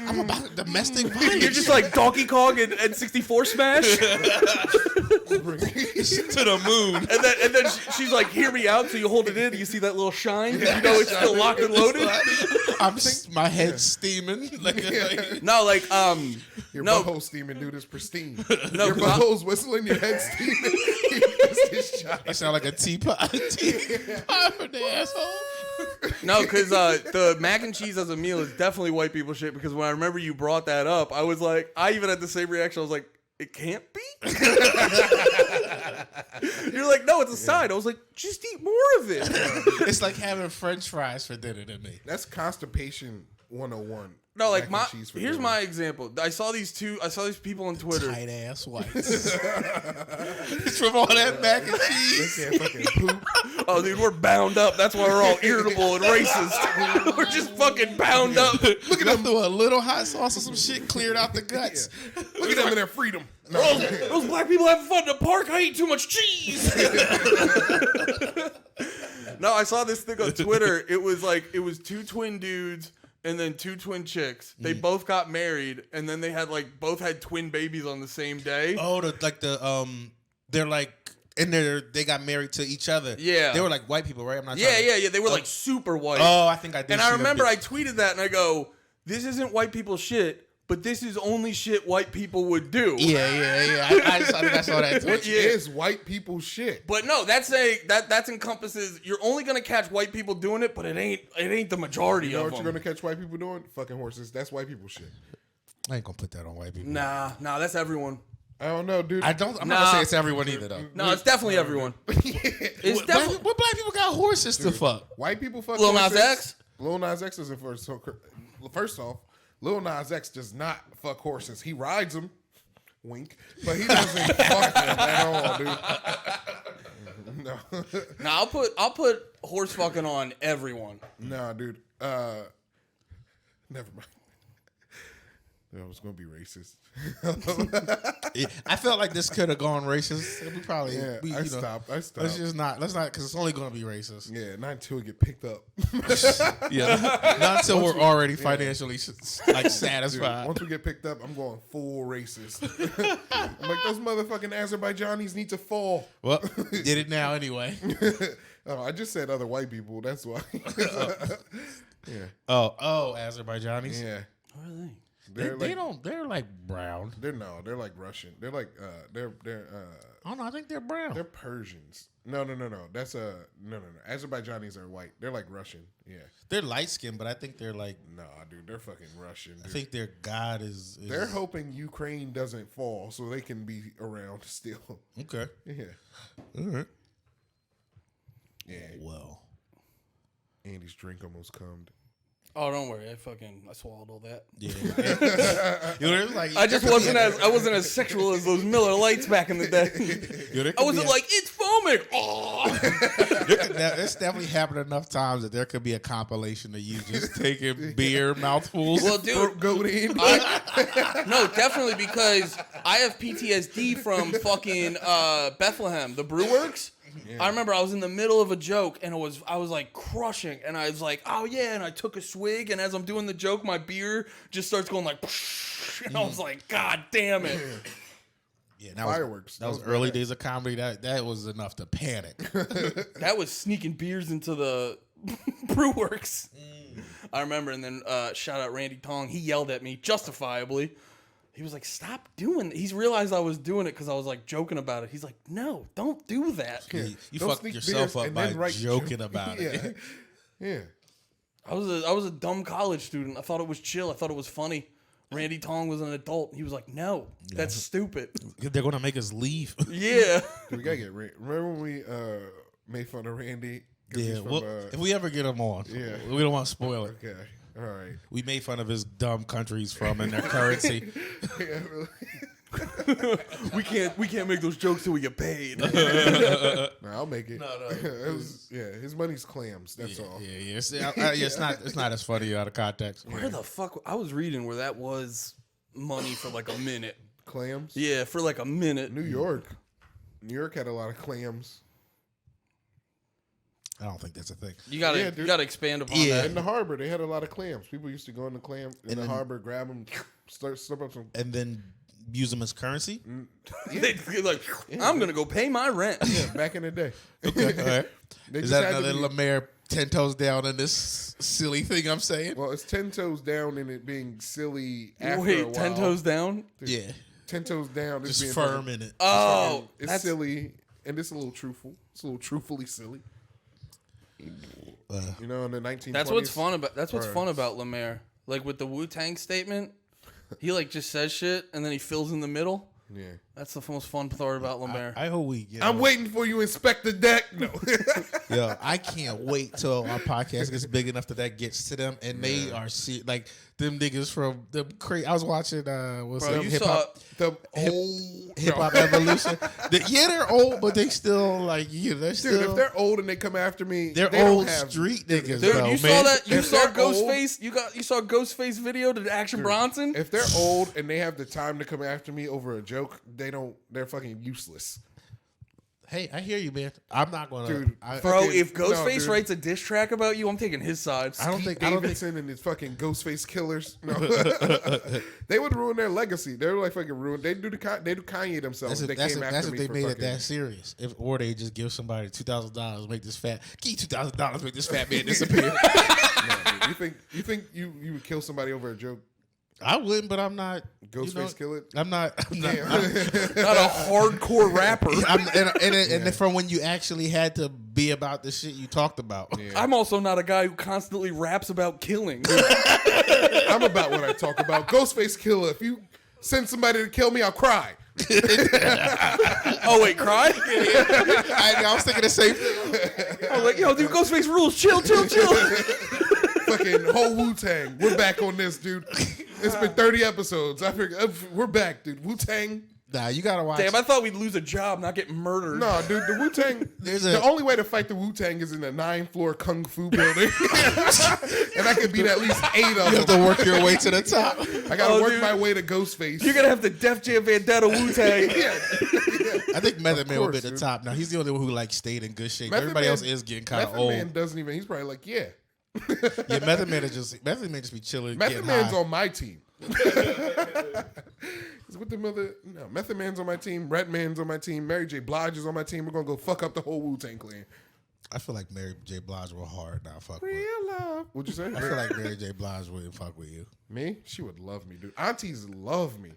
I'm about domestic violence. You're just like Donkey Kong and 64 Smash. to the moon. And then she's like, hear me out. So you hold it in, and you see that little shine. And you know it's still locked and loaded. My head's steaming. No, like your no. butthole steaming, dude, is pristine. No, your butthole's whistling, your head's steaming. I sound like a teapot. Teapot for the asshole. No, because the mac and cheese as a meal is definitely white people shit. Because when I remember you brought that up, I was like, I even had the same reaction. I was like, it can't be. You're like, no, it's a side. I was like, just eat more of it. It's like having French fries for dinner to me. That's constipation 101. No, like Mac and cheese for here's dinner. my example. I saw these people on Twitter. Tight ass whites. From all that mac and cheese. They can't fucking poop. Oh, dude, we're bound up. That's why we're all irritable and racist. We're just fucking bound up. Look at them through a little hot sauce and some shit cleared out the guts. Yeah. Look at them in their freedom. No. Those black people having fun in the park. I eat too much cheese. No, I saw this thing on Twitter. It was two twin dudes and then two twin chicks. They both got married, and then they had both had twin babies on the same day. Oh, they're like. And they got married to each other. Yeah. They were like white people, right? I'm not Yeah. They were like super white. Oh, I think I did. And I remember I tweeted that and I go, this isn't white people shit, but this is only shit white people would do. Yeah. I think I saw that too. Which is white people shit. But no, that encompasses, you're only gonna catch white people doing it, but it ain't the majority You know of what them. you're gonna catch white people doing? Fucking horses. That's white people shit. I ain't gonna put that on white people. Nah, that's everyone. I don't know, dude. I'm not gonna say it's everyone either, though. No, it's definitely everyone. It's definitely. What black people got horses to fuck? White people fuck Lil Nas horses. X? Lil Nas X isn't first. So, first off, Lil Nas X does not fuck horses. He rides them. Wink. But he doesn't fuck them at all, dude. No. Nah, I'll put horse fucking on everyone. Nah, dude. Never mind. I was gonna be racist. I felt like this could have gone racist. We probably, I stopped. Let's just not, because it's only going to be racist. Yeah, not until we get picked up. Not until we're already financially satisfied. Dude, once we get picked up, I'm going full racist. I'm like, those motherfucking Azerbaijanis need to fall. Well, did it now anyway. Oh, I just said other white people. That's why. Yeah. Oh, Azerbaijanis. Yeah. What are they? They're They're like brown. They're like Russian. They're like they're Oh no, I think they're brown. They're Persians. No. That's no. Azerbaijanis are white. They're like Russian. Yeah. They're light skinned, but I think they're like. Nah, dude, they're fucking Russian. Dude. I think their god is. They're hoping Ukraine doesn't fall so they can be around still. Okay. Yeah. All right. Yeah. Well. Andy's drink almost calmed. Oh, don't worry. I swallowed all that. Yeah. Like, I just wasn't as sexual as those Miller Lights back in the day. I wasn't like, it's foaming. Oh. It's definitely happened enough times that there could be a compilation of you just taking beer mouthfuls. Well, dude, no, definitely, because I have PTSD from fucking Bethlehem, the Brew Works. Yeah. I remember I was in the middle of a joke and I was like crushing, and I was like, oh yeah, and I took a swig, and as I'm doing the joke, my beer just starts going like, and I was like, God damn it. Yeah, fireworks. That was early days of comedy. That was enough to panic. That was sneaking beers into the Brew Works. I remember, and then shout out Randy Tong. He yelled at me justifiably. He was like, stop doing it. He's realized I was doing it because I was like joking about it. He's like, no, don't do that. Yeah, you fucked yourself up by joking about it. Yeah. I was a dumb college student. I thought it was chill. I thought it was funny. Randy Tong was an adult. He was like, no, that's stupid. They're going to make us leave. Yeah. We got to get Randy. Remember when we made fun of Randy? Yeah, from, if we ever get him on, we don't want to spoil it. Okay. All right. We made fun of his dumb countries from and their currency. we can't make those jokes till we get paid. No, I'll make it. No. His money's clams. That's all. Yeah. It's not as funny out of context. Where the fuck? I was reading where that was money for like a minute. Clams? Yeah, for like a minute. New York had a lot of clams. I don't think that's a thing. You gotta expand upon that. In the harbor, they had a lot of clams. People used to go in the harbor, grab them, slip up some, and then use them as currency. They're like, I'm gonna go pay my rent. Yeah, back in the day. Okay, all right. Is that another LeMaire 10 toes down in this silly thing I'm saying? Well, it's 10 toes down in it being silly. After a while. 10 toes down? Yeah, 10 toes down. Just being firm in it. Oh, it's silly, and it's a little truthful. It's a little truthfully silly. In the 1920s. That's what's fun about LeMaire. Like with the Wu-Tang statement, he like just says shit and then he fills in the middle. Yeah, that's the most fun part about LeMaire. I hope we get. I'm waiting for you, inspect the deck. No, yo, I can't wait till our podcast gets big enough that gets to them, and they are like them niggas from the crazy. I was watching hip hop evolution. They're old, but they still like they're still. Dude, if they're old and they come after me, they're old street niggas. Dude, though, you saw that? You saw Ghostface? You saw Ghostface video to Action Bronson? If they're old and they have the time to come after me over a joke, they're fucking useless. Hey, I hear you, man. I'm not gonna, dude. If Ghostface writes a diss track about you, I'm taking his side. I don't think Davidson and his fucking Ghostface killers. No, they would ruin their legacy. They were like fucking ruin. They do Kanye themselves. That's if they made it that serious. Or they just give somebody $2,000, make this fat. Give $2,000, make this fat man disappear. No, dude. You think you would kill somebody over a joke? I wouldn't, but I'm not. Ghostface kill it? I'm not not a hardcore rapper. And from when you actually had to be about the shit you talked about. Yeah. I'm also not a guy who constantly raps about killing. I'm about what I talk about. Ghostface killer. If you send somebody to kill me, I'll cry. Oh, wait, cry? I was thinking the same thing. I was like, yo, dude, Ghostface rules. Chill. Fucking whole Wu-Tang. We're back on this, dude. It's been 30 episodes. I figured we're back, dude. Wu-Tang. Nah, you gotta watch. Damn, I thought we'd lose a job, not get murdered. No, dude, the Wu-Tang. The only way to fight the Wu-Tang is in a 9-floor kung fu building, and I could beat at least 8 of them. You have to work your way to the top. I gotta work my way to Ghostface. You're gonna have to Def Jam Vendetta Wu-Tang. Yeah. I think Method Man will be at the top. Now he's the only one who stayed in good shape. Everybody else is getting kind of old. Method Man doesn't even. He's probably like, yeah. Yeah, Method Man just be chilling. Method Man's on my team. Method Man's on my team. Red Man's on my team. Mary J. Blige is on my team. We're gonna go fuck up the whole Wu-Tang clan. I feel like Mary J. Blige will hard not fuck with. Real love. What'd you say? I feel like Mary J. Blige wouldn't fuck with you. Me? She would love me, dude. Aunties love me.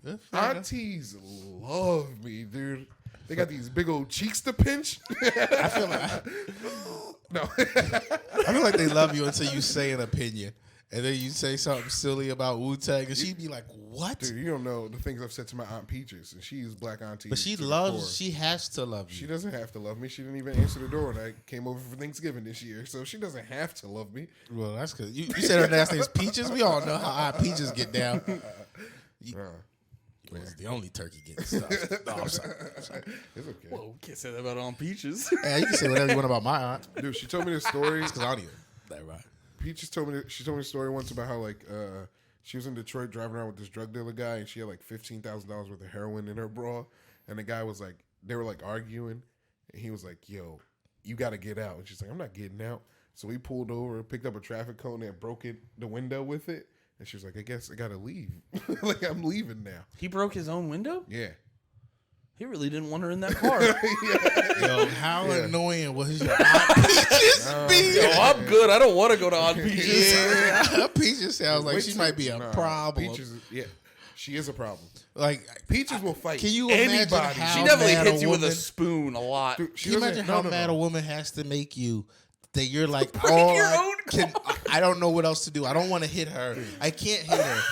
Yeah, fair enough. Aunties love me, dude. They got these big old cheeks to pinch. I feel like No. I feel like they love you until you say an opinion. And then you say something silly about Wu-Tang, and she'd be like, what? Dude, you don't know the things I've said to my Aunt Peaches, and she's black auntie. But she has to love you. She doesn't have to love me. She didn't even answer the door when I came over for Thanksgiving this year, so she doesn't have to love me. Well, that's because you said her last name's Peaches. We all know how Aunt Peaches get down. It's the only turkey getting stuffed. No, I'm sorry. It's okay. Whoa, can't say that about Aunt Peaches. Yeah, you can say whatever you want about my aunt. Dude, she told me this story. Because I don't even. That right. Peaches told me a story once about how like she was in Detroit driving around with this drug dealer guy, and she had like $15,000 worth of heroin in her bra, and the guy was like, they were like arguing, and he was like, "Yo, you got to get out," and she's like, "I'm not getting out." So he pulled over, picked up a traffic cone, and broke the window with it, and she was like, "I guess I gotta leave. Like I'm leaving now." He broke his own window? Yeah. He really didn't want her in that car. Yo, how annoying was your Aunt Peaches be? Yo, I'm good. I don't want to go to Aunt Peaches. Yeah, Peaches sounds like she might be a problem. Peaches, she is a problem. Like Peaches will fight. Can you imagine anybody? how She definitely mad hits you with a woman- spoon a lot. Dude, Can you imagine how mad a woman has to make you that you're like, Break oh, your own I don't know what else to do. I don't want to hit her. I can't hit her.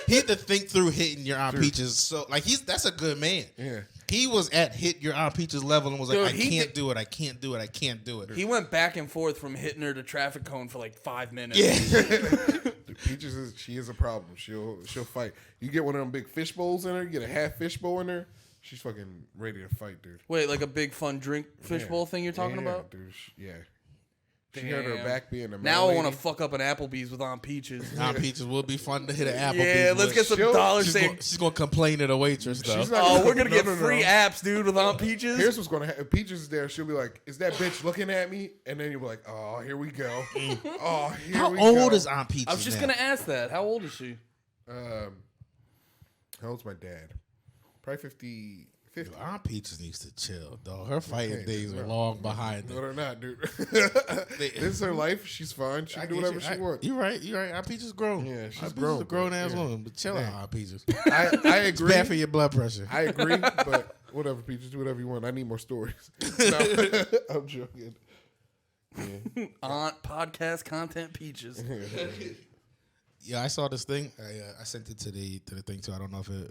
He had to think through hitting your Aunt Peaches. So like that's a good man. Yeah. He was at hit your Aunt Peaches level and was like, Dude, I can't do it. I can't do it. I can't do it. He went back and forth from hitting her to traffic cone for like 5 minutes. Yeah. Dude, Peaches she is a problem. She'll fight. You get one of them big fish bowls in her, you get a half fish bowl in her, she's fucking ready to fight, dude. Wait, like a big fun drink fishbowl thing you're talking about? Dude, She had her back being a Now I want to fuck up an Applebee's with Aunt Peaches. Aunt Peaches will be fun to hit an Applebee's. Yeah, let's get some dollars saved. She's gonna complain to the waitress though. Oh, we're gonna get free apps, dude, with Aunt Peaches. Here's what's gonna happen. If Peaches is there, she'll be like, "Is that bitch looking at me?" And then you'll be like, "Oh, here we go." Oh, here How we old go. is Aunt Peaches? I was just now? gonna ask that. How old is she? How old's my dad? Probably 50. Yo, Aunt Peaches needs to chill, dog. Her fighting days are long behind No, her. they're not, dude. This is her life. She's fine. She can do whatever she wants. You're right. Aunt Peaches grown. Yeah, she's Aunt Peaches grown, a grown ass yeah. woman, but chill out, Aunt Peaches. I It's agree. bad for your blood pressure. I agree, but whatever, Peaches. Do whatever you want. I need more stories. No, I'm joking. Aunt podcast content Peaches. Yeah, I saw this thing. I sent it to the thing too. I don't know if it.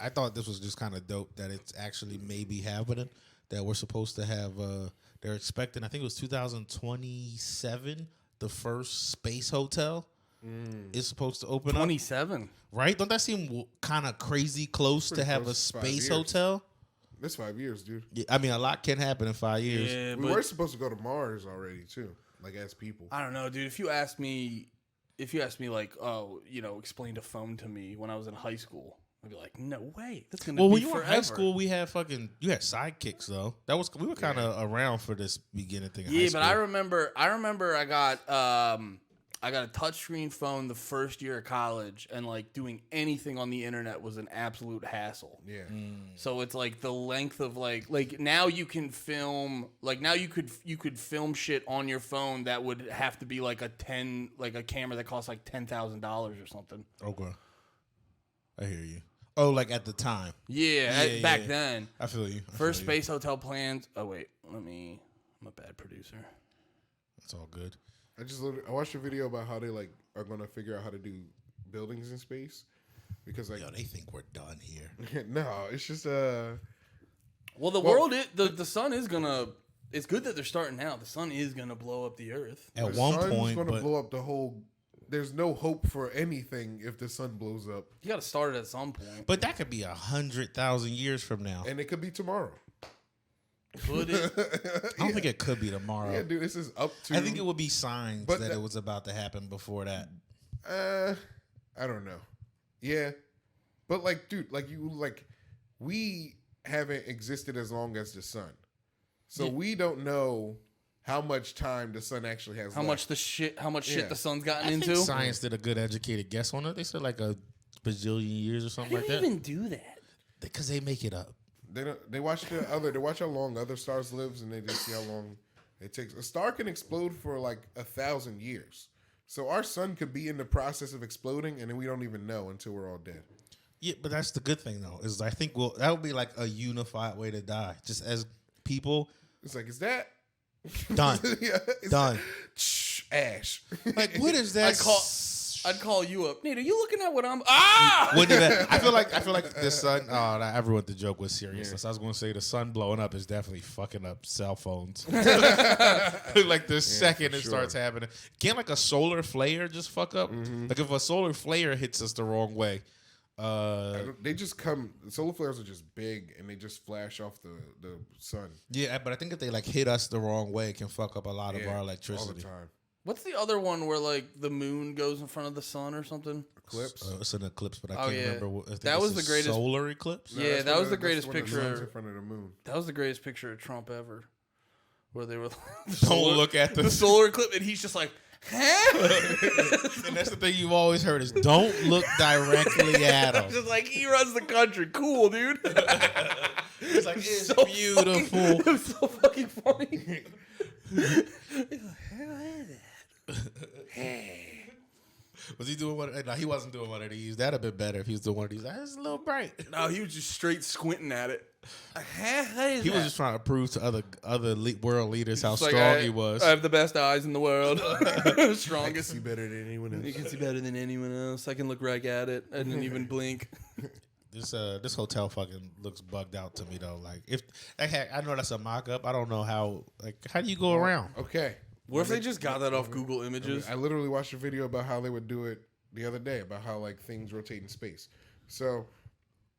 I thought this was just kind of dope that it's actually maybe happening. That we're supposed to have. They're expecting. I think it was 2027. The first space hotel is supposed to open 27. up. Right? Don't that seem kind of crazy close to have a close to 5 space years. hotel? That's 5 years, dude. Yeah, I mean, a lot can happen in 5 years. Yeah, We but were supposed to go to Mars already too, like as people. I don't know, dude. If you asked me like, oh, explain a phone to me when I was in high school, I'd be like, no way. That's gonna Well, be when you were forever. in high school, you had sidekicks though. We were kind of around for this beginning thing. In high Yeah, school. but I remember I got a touchscreen phone the first year of college, and like doing anything on the internet was an absolute hassle. Yeah. So it's like the length of like now you can film, like now you could film shit on your phone that would have to be like a camera that costs like $10,000 or something. Okay, I hear you. Oh, like at the time. Back then. I feel you. First space hotel plans. Oh wait, I'm a bad producer. It's all good. I watched a video about how they like are gonna figure out how to do buildings in space because like Yo, they think we're done here. no, it's just Well, the sun is gonna. It's good that they're starting now. The sun is gonna blow up the Earth. At the one sun's point, gonna but blow up the whole. There's no hope for anything if the sun blows up, You got to start it at some point. that could be 100,000 years from now. and it could be tomorrow. Could it? I don't think it could be tomorrow. Yeah, dude, this is up to. I think it would be signs But that it was about to happen before that. I don't know. Yeah, but like, dude, we haven't existed as long as the sun, so we don't know how much time the sun actually has. How much shit Yeah. the sun's gotten I into? think science did a good educated guess on it. They said like a bajillion years or something How like do you that. even do that? Because they make it up. They watch how long other stars lives, and they just see how long it takes. A star can explode for like 1,000 years. So our sun could be in the process of exploding, and then we don't even know until we're all dead. Yeah, but that's the good thing though. Is I think that would be like a unified way to die, just as people. It's like, is that done? Done. Ash. Like, what is that? I'd call you up. Nate, are you looking at what I'm? Wouldn't even, I feel like the sun. Oh, I ruined the joke with seriousness. I was going to say the sun blowing up is definitely fucking up cell phones. Like the second it starts happening, can't like a solar flare just fuck up? Mm-hmm. Like if a solar flare hits us the wrong way. They just come. Solar flares are just big, and they just flash off the sun. Yeah, but I think if they like hit us the wrong way, it can fuck up a lot of our electricity all the time. What's the other one where like the moon goes in front of the sun or something? Eclipse. It's an eclipse, but I can't remember. That was the greatest solar eclipse. No, that was the greatest picture in front of the moon. That was the greatest picture of Trump ever, where they were. Don't look at the solar eclipse, and he's just like. Huh? And that's the thing you've always heard is don't look directly at him. Just like he runs the country, cool, dude. It's like it's so beautiful. It's so fucking funny. Was he doing one? No, he wasn't doing one of these. That'd have been better if he was doing one of these. That's a little bright. No, he was just straight squinting at it. He was just trying to prove to other world leaders how strong like, he was. I have the best eyes in the world. Strongest. I can see better than anyone else. You can see better than anyone else. I can look right at it. I didn't even blink. This hotel fucking looks bugged out to me though. Like if I know that's a mock up. I don't know how do you go around? Okay. What if they just got that off Google Images? I literally watched a video about how they would do it the other day, about how like things rotate in space. So,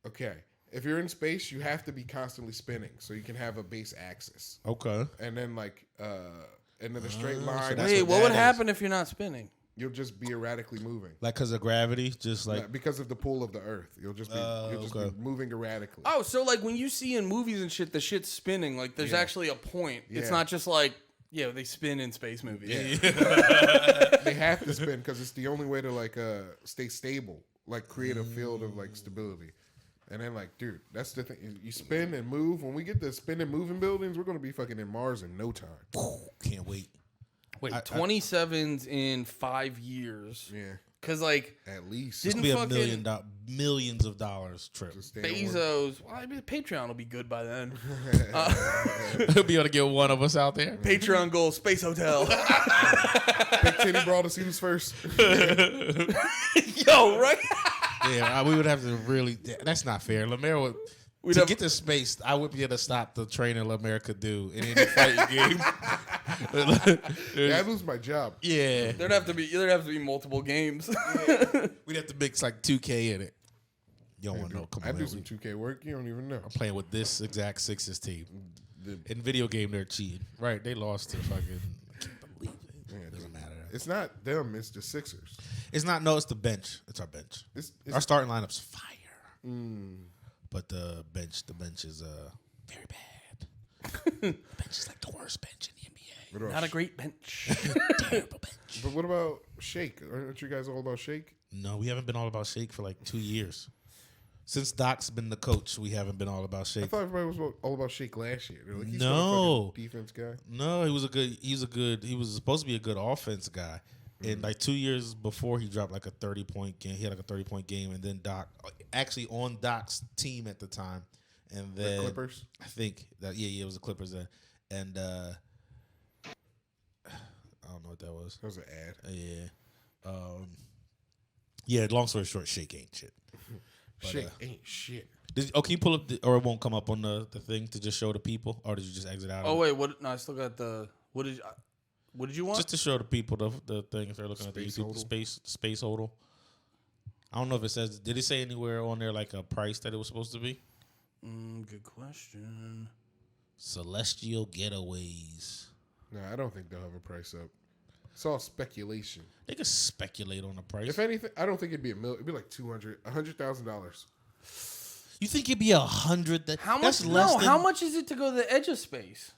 okay, if you're in space, you have to be constantly spinning so you can have a base axis. Okay. And then and then the straight line. So wait, what would happen if you're not spinning? You'll just be erratically moving. Like because of gravity, just like because of the pull of the Earth, you'll just be moving erratically. Oh, so like when you see in movies and shit, the shit's spinning. Like there's actually a point. Yeah. It's not just like. Yeah, they spin in space movies. Yeah. They have to spin because it's the only way to like stay stable, like create a field of like stability. And then like, dude, that's the thing. You spin and move. When we get to spin and moving buildings, we're gonna be fucking in Mars in no time. Can't wait. Wait, 27's in 5 years. Yeah. Cause like at least didn't be a millions of dollars trip. Bezos, well, I mean, Patreon will be good by then. He'll be able to get one of us out there. Patreon goal, Space Hotel. Big titty brawl to see who's first. Yo, right? Yeah, we would have to really. That's not fair. LeMaire would. To get to space, I would be able to stop the training LeMaire could do in any fighting game. I lose my job. Yeah, there'd have to be multiple games. We'd have to mix like 2K in it. You don't want to know. Come on, I do some 2K work. You don't even know. I'm playing with this exact Sixers team. In video game, they're cheating. Right? They lost to fucking. I can't believe it. It doesn't matter. It's not them. It's the Sixers. It's not. No, it's the bench. It's our bench. Our starting lineup's fire. But the bench is very bad. The bench is like the worst bench in the NBA. Not a great bench. Terrible bench. But what about Shake? Aren't you guys all about Shake? No, we haven't been all about Shake for like 2 years. Since Doc's been the coach, we haven't been all about Shake. I thought everybody was all about Shake last year. Like, he's no defense guy. No, he was supposed to be a good offense guy. And like 2 years before, he dropped like a 30-point game. He had like a 30-point game, and then Doc, actually on Doc's team at the time, and then the Clippers. I think that it was the Clippers then, and I don't know what that was. That was an ad. Yeah. Long story short, Shake ain't shit. Shake ain't shit. Can you pull up or it won't come up on the thing to just show the people, or did you just exit out? Oh wait, what? No, I still got the. What did you want? Just to show the people the thing if they're looking at the YouTube space hodl. I don't know if it says. Did it say anywhere on there like a price that it was supposed to be? Good question. Celestial Getaways. No, I don't think they'll have a price up. It's all speculation. They could speculate on the price. If anything, I don't think it'd be $1,000,000. It'd be like $100,000. You think it'd be $100? How much? How much is it to go to the edge of space?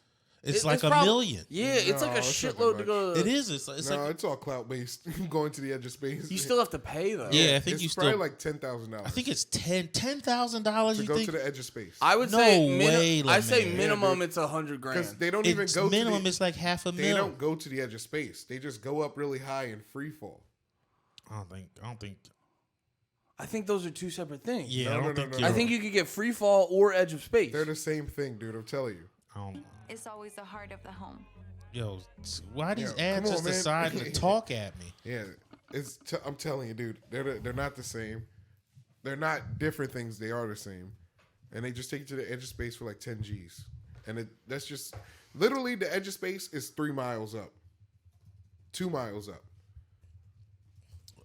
It's like a million. Yeah, it's like a shitload to go. It is. It's all clout based. Going to the edge of space. You still have to pay though. Yeah, I think it's you probably still like $10,000. I think it's $10,000 to go to the edge of space. I would No say way, I say LeMaire. minimum it's $100,000 because they don't even go. Minimum to is like half a They mil. don't go to the edge of space. They just go up really high in free fall. I don't think. I think those are two separate things. Yeah, No, I don't no, think. no, you're- I think you could get free fall or edge of space. They're the same thing, dude. I'm telling you. It's always the heart of the home. Yo, why these Yo, ads come on, just man. deciding to talk at me? Yeah, I'm telling you, dude. They're not the same. They're not different things. They are the same, and they just take you to the edge of space for like 10 G's, and that's just literally the edge of space is 3 miles up, 2 miles up.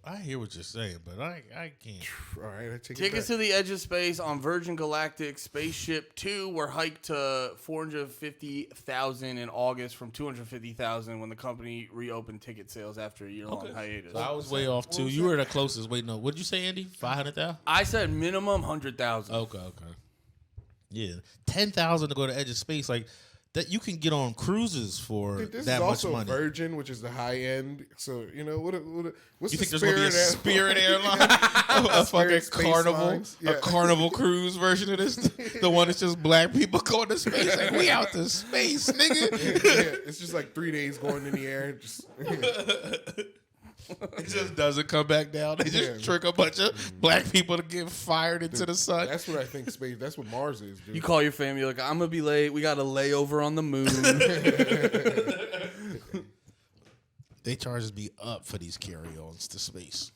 I hear what you're saying, but I can't. All right, I take Tickets it to the edge of space on Virgin Galactic Spaceship 2 were hiked to $450,000 in August from $250,000 when the company reopened ticket sales after a year-long hiatus. So I was way off too. You were the closest. Wait, no. What did you say, Andy? 500,000? I said minimum 100,000. Okay. Yeah, 10,000 to go to edge of space. Like that, you can get on cruises for Dude, this that is much also money. Virgin, which is the high end. So what's You the think there's gonna be a Spirit Spirit airline, a fucking Space carnival, Lines? Yeah. a carnival cruise version of this? The one that's just black people going to space. Like we out to space, nigga. Yeah, it's just like 3 days going in the air. Just It just doesn't come back down. They just trick a bunch of black people to get fired into the sun. That's what I think space. That's what Mars is, dude. You call your family, you're like, I'm going to be late. We got a layover on the moon. They charges me up for these carry-ons to space.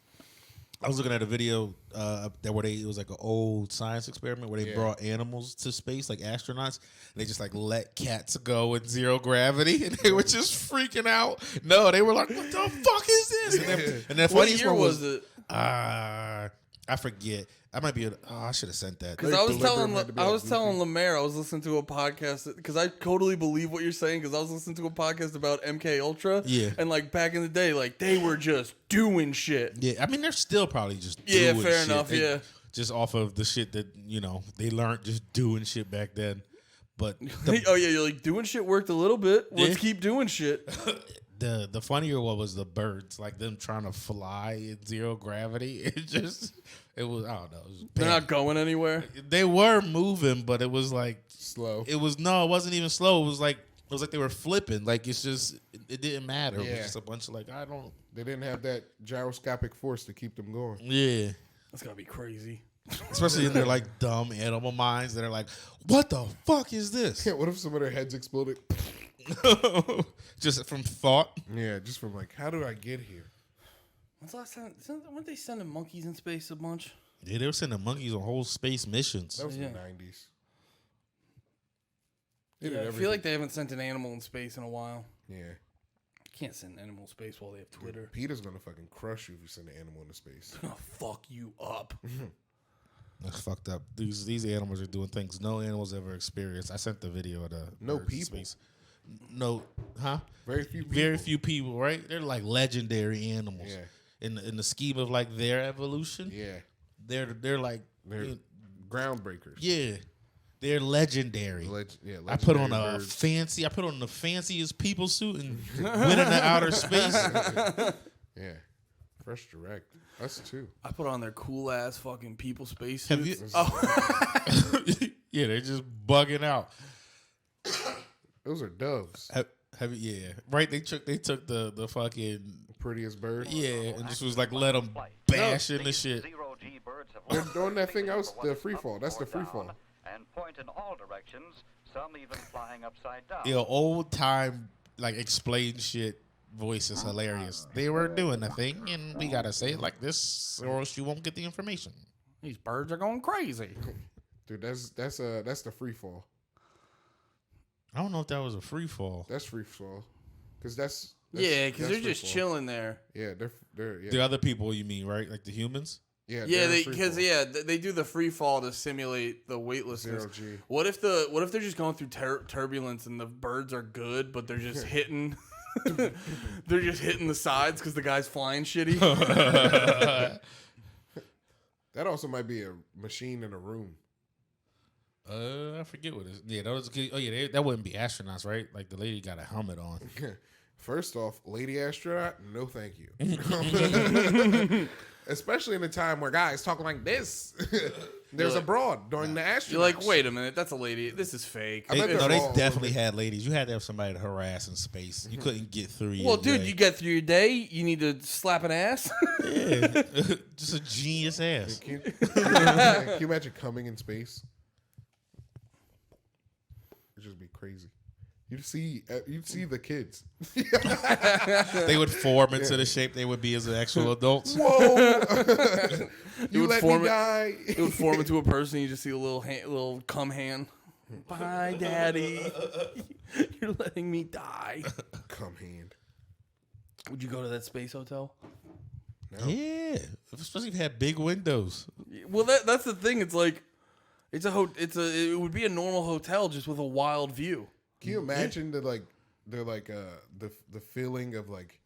I was looking at a video it was like an old science experiment where they brought animals to space, like astronauts. And they just like let cats go in zero gravity, and they were just freaking out. No, they were like, "What the fuck is this?" And then What funniest year one was it? I forget. I might be. I should have sent that. Because I was telling had to be telling LeMaire, I was listening to a podcast because I totally believe what you're saying. Because I was listening to a podcast about MK Ultra, and like back in the day, like they were just doing shit. Yeah, I mean they're still probably just doing fair shit. enough. They, just off of the shit that they learned just doing shit back then. But oh yeah, you're like doing shit worked a little bit. Let's keep doing shit. The funnier one was the birds, like them trying to fly in zero gravity. It was I don't know. They're not going anywhere. They were moving, but it was like slow. It wasn't even slow. It was like they were flipping. Like it didn't matter. It was just a bunch of They didn't have that gyroscopic force to keep them going. Yeah. That's gotta be crazy. Especially in their like dumb animal minds that are like, what the fuck is this? What if some of their heads exploded? Just from thought. Yeah, just from like, how did I get here? When's the last time? Weren't they sending monkeys in space a bunch? Yeah, they were sending monkeys on whole space missions. That was in the 90s. I feel like they haven't sent an animal in space in a while. Yeah. You can't send an animal in space while they have Twitter. Dude, Peter's gonna fucking crush you if you send an animal into space. They're gonna fuck you up. That's fucked up. These animals are doing things no animals ever experienced. I sent the video of the No birds in people. space. No, huh? Very few people. Very few people, right? They're like legendary animals. Yeah. In the scheme of like their evolution. Yeah. They're like Groundbreakers. yeah. They're legendary. Legendary I put on birds. the fanciest people suit and went into outer space. Yeah. Fresh Direct. Us too. I put on their cool ass fucking people space Have suits. you? Yeah, they're just bugging out. Those are doves. Have you? Yeah, right. They took the fucking Prettiest bird. yeah, and just was like let them bash in the shit. They're doing that thing else, the free fall. That's the free fall. And point in all directions, some even flying upside down. Yeah, old time like explain shit voice is hilarious. They were doing a thing, and we gotta say it like this, or else you won't get the information. These birds are going crazy. Dude, that's the free fall. I don't know if that was a free fall. That's free fall. Because that's Yeah, because they're free just fall. chilling there. Yeah, they're The other people, you mean, right? Like the humans? yeah, Yeah, they're free because fall. they do the free fall to simulate the weightlessness. 0G. What if they're just going through turbulence and the birds are good, but they're just hitting, they're just hitting the sides because the guy's flying shitty. That also might be a machine in a room. I forget what it is. Yeah, that was. Oh yeah, that wouldn't be astronauts, right? Like the lady got a helmet on. First off, lady astronaut, no thank you. Especially in a time where guys talk like this. There's a broad during the astronauts. You're like, wait a minute, that's a lady. This is fake. They definitely had ladies. You had to have somebody to harass in space. You couldn't get through. Well, dude, you get through your day. You need to slap an ass. Yeah, just a genius ass. Can you imagine coming in space? It'd just be crazy. You'd see the kids. They would form into the shape they would be as actual adults. Whoa! You let me die. It would form into a person. You just see a little cum hand. Bye, Daddy. You're letting me die. Cum hand. Would you go to that space hotel? No. Yeah, especially if it had big windows. Well, that's the thing. It's like it would be a normal hotel just with a wild view. Can you imagine the feeling of like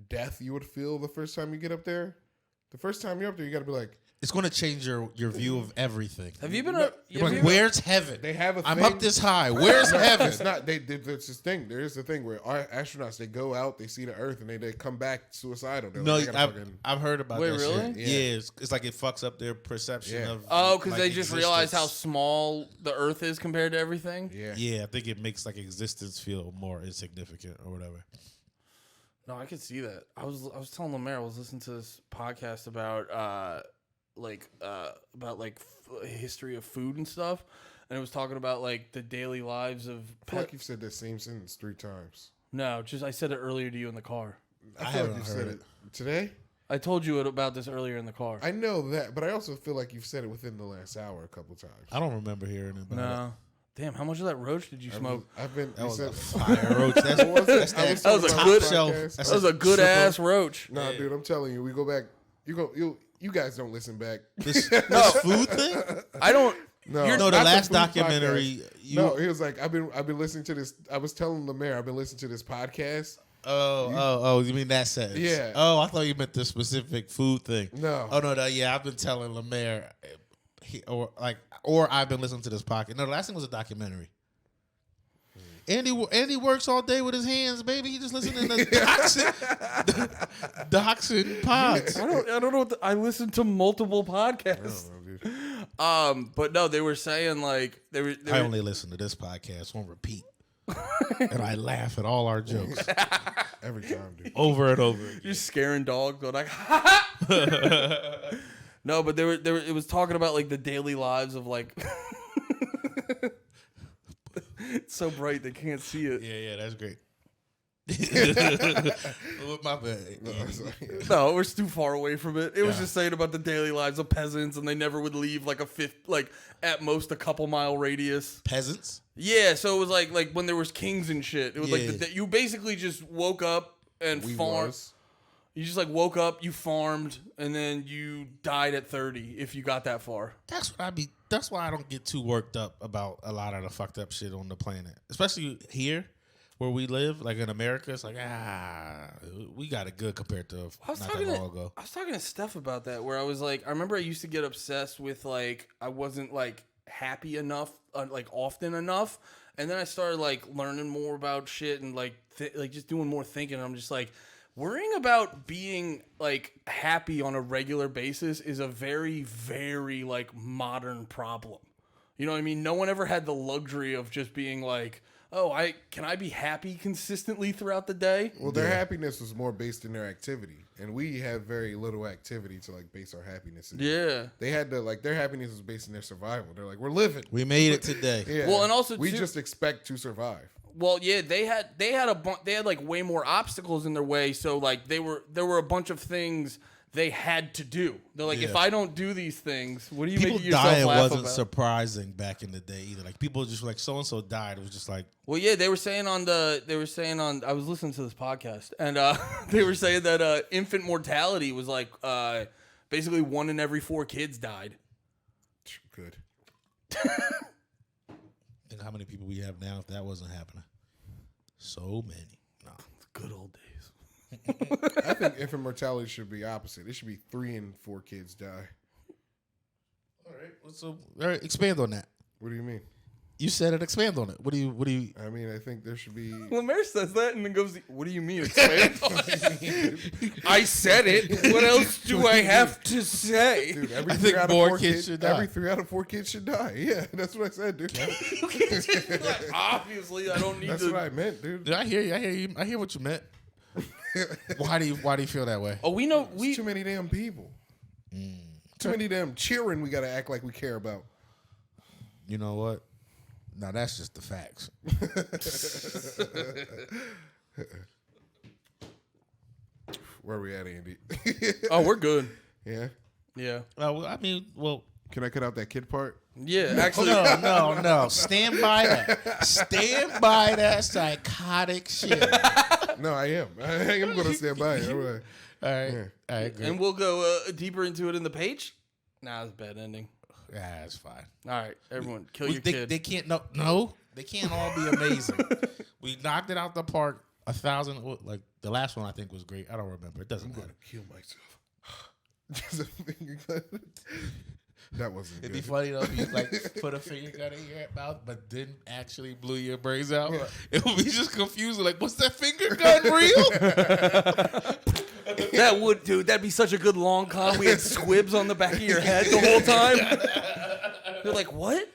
death you would feel the first time you get up there? The first time you're up there, you got to be like, it's going to change your view of everything. Have you been? Where's heaven? They have a thing. I'm up this high. Where's heaven? It's not. There's this thing. There is the thing where our astronauts, they go out, they see the Earth, and they come back suicidal. They're No, like, I've heard about that. Wait, really? Shit. Yeah, it's like it fucks up their perception of. Oh, because they just existence. realize how small the Earth is compared to everything. Yeah, I think it makes like existence feel more insignificant or whatever. No, I could see that. I was telling LeMaire, I was listening to this podcast about history of food and stuff, and it was talking about like the daily lives of. I feel like you've said that same sentence 3 times. No, just I said it earlier to you in the car. I feel like you've said it today. I told you about this earlier in the car. I know that, but I also feel like you've said it within the last hour a couple times. I don't remember hearing it. No. Damn, how much of that roach did you smoke? That was a fire roach. That was a good ass roach. Nah, dude, I'm telling you, we go back. You guys don't listen back. This food thing? I don't. No, the last documentary. No, he was like, I've been listening to this. I was telling LeMaire, I've been listening to this podcast. Oh, you mean that sentence? Yeah. Oh, I thought you meant the specific food thing. No. Oh no, yeah, I've been telling LeMaire, or I've been listening to this podcast. No, the last thing was a documentary. Andy works all day with his hands, baby. He just listening to docs and pods. I don't know. I listen to multiple podcasts. I don't know, dude. But no, they were saying like I only listen to this podcast on repeat, and I laugh at all our jokes every time, dude. Over and over. You're scaring dogs. They're like, no, but it was talking about like the daily lives of like. It's so bright they can't see it. Yeah, that's great. My bad. No, we're too far away from it. It was just saying about the daily lives of peasants, and they never would leave like at most a couple mile radius. Peasants? Yeah, so it was like when there was kings and shit. It was like you basically just woke up and farmed. You just like woke up, you farmed, and then you died at 30 if you got that far. That's why I don't get too worked up about a lot of the fucked up shit on the planet, especially here where we live, like in America. It's like we got it good compared to not that long ago. I was talking to Steph about that, where I was like, I remember I used to get obsessed with like I wasn't like happy enough, like often enough, and then I started like learning more about shit and like just doing more thinking. And I'm just like. Worrying about being like happy on a regular basis is a very, very like modern problem. You know what I mean? No one ever had the luxury of just being like, oh, can I be happy consistently throughout the day? Well, their happiness was more based in their activity, and we have very little activity to like base our happiness in. Yeah, they had to like their happiness was based in their survival. They're like, we're living. We made it today. Yeah. Well, and also we just expect to survive. Well, yeah, they had like way more obstacles in their way. So like there were a bunch of things they had to do. They're like, if I don't do these things, what do you make yourself laugh about? People dying wasn't surprising back in the day either. Like people just were like so and so died. It was just like, well, yeah, they were saying on I was listening to this podcast and they were saying that infant mortality was like basically 1 in every 4 kids died. Good. Think how many people we have now if that wasn't happening. So many. No. Good old days. I think infant mortality should be opposite. It should be 3 in 4 kids die. All right. So, expand on that. What do you mean? You said it. Expand on it. What do you? I mean, I think there should be. LeMaire says that and then goes, "What do you mean expand on it?" I said it. What else do I have to say? Dude, I think more kids should die. Every 3 out of 4 kids should die. Yeah, that's what I said, dude. Obviously, I don't need That's to. what I meant, dude. I hear you. I hear what you meant. Why do you feel that way? Oh, we know It's too many damn people. Too many damn cheering. We gotta act like we care about. You know what? Now that's just the facts. Where are we at, Andy? Oh, we're good. Yeah. Yeah. Well, Can I cut out that kid part? Yeah. Actually, no. Stand by that. Stand by that psychotic shit. No, I am. I am going to stand by it. All right. All right. Yeah. All right. Good. and we'll go deeper into it in the page. Nah, it's a bad ending. Yeah, it's fine. All right, everyone, kill your They, kid. they can't. No. They can't all be amazing. We knocked it out the park. 1,000. Like the last one, I think was great. I don't remember. It doesn't matter. Kill myself. Just a finger gun. That wasn't It'd good. be funny though if you like put a finger gun in your mouth, but didn't actually blew your brains out. It would be just confusing. Like, what's that finger gun real? That would, dude. That'd be such a good long con. We had squibs on the back of your head the whole time. You're like, what?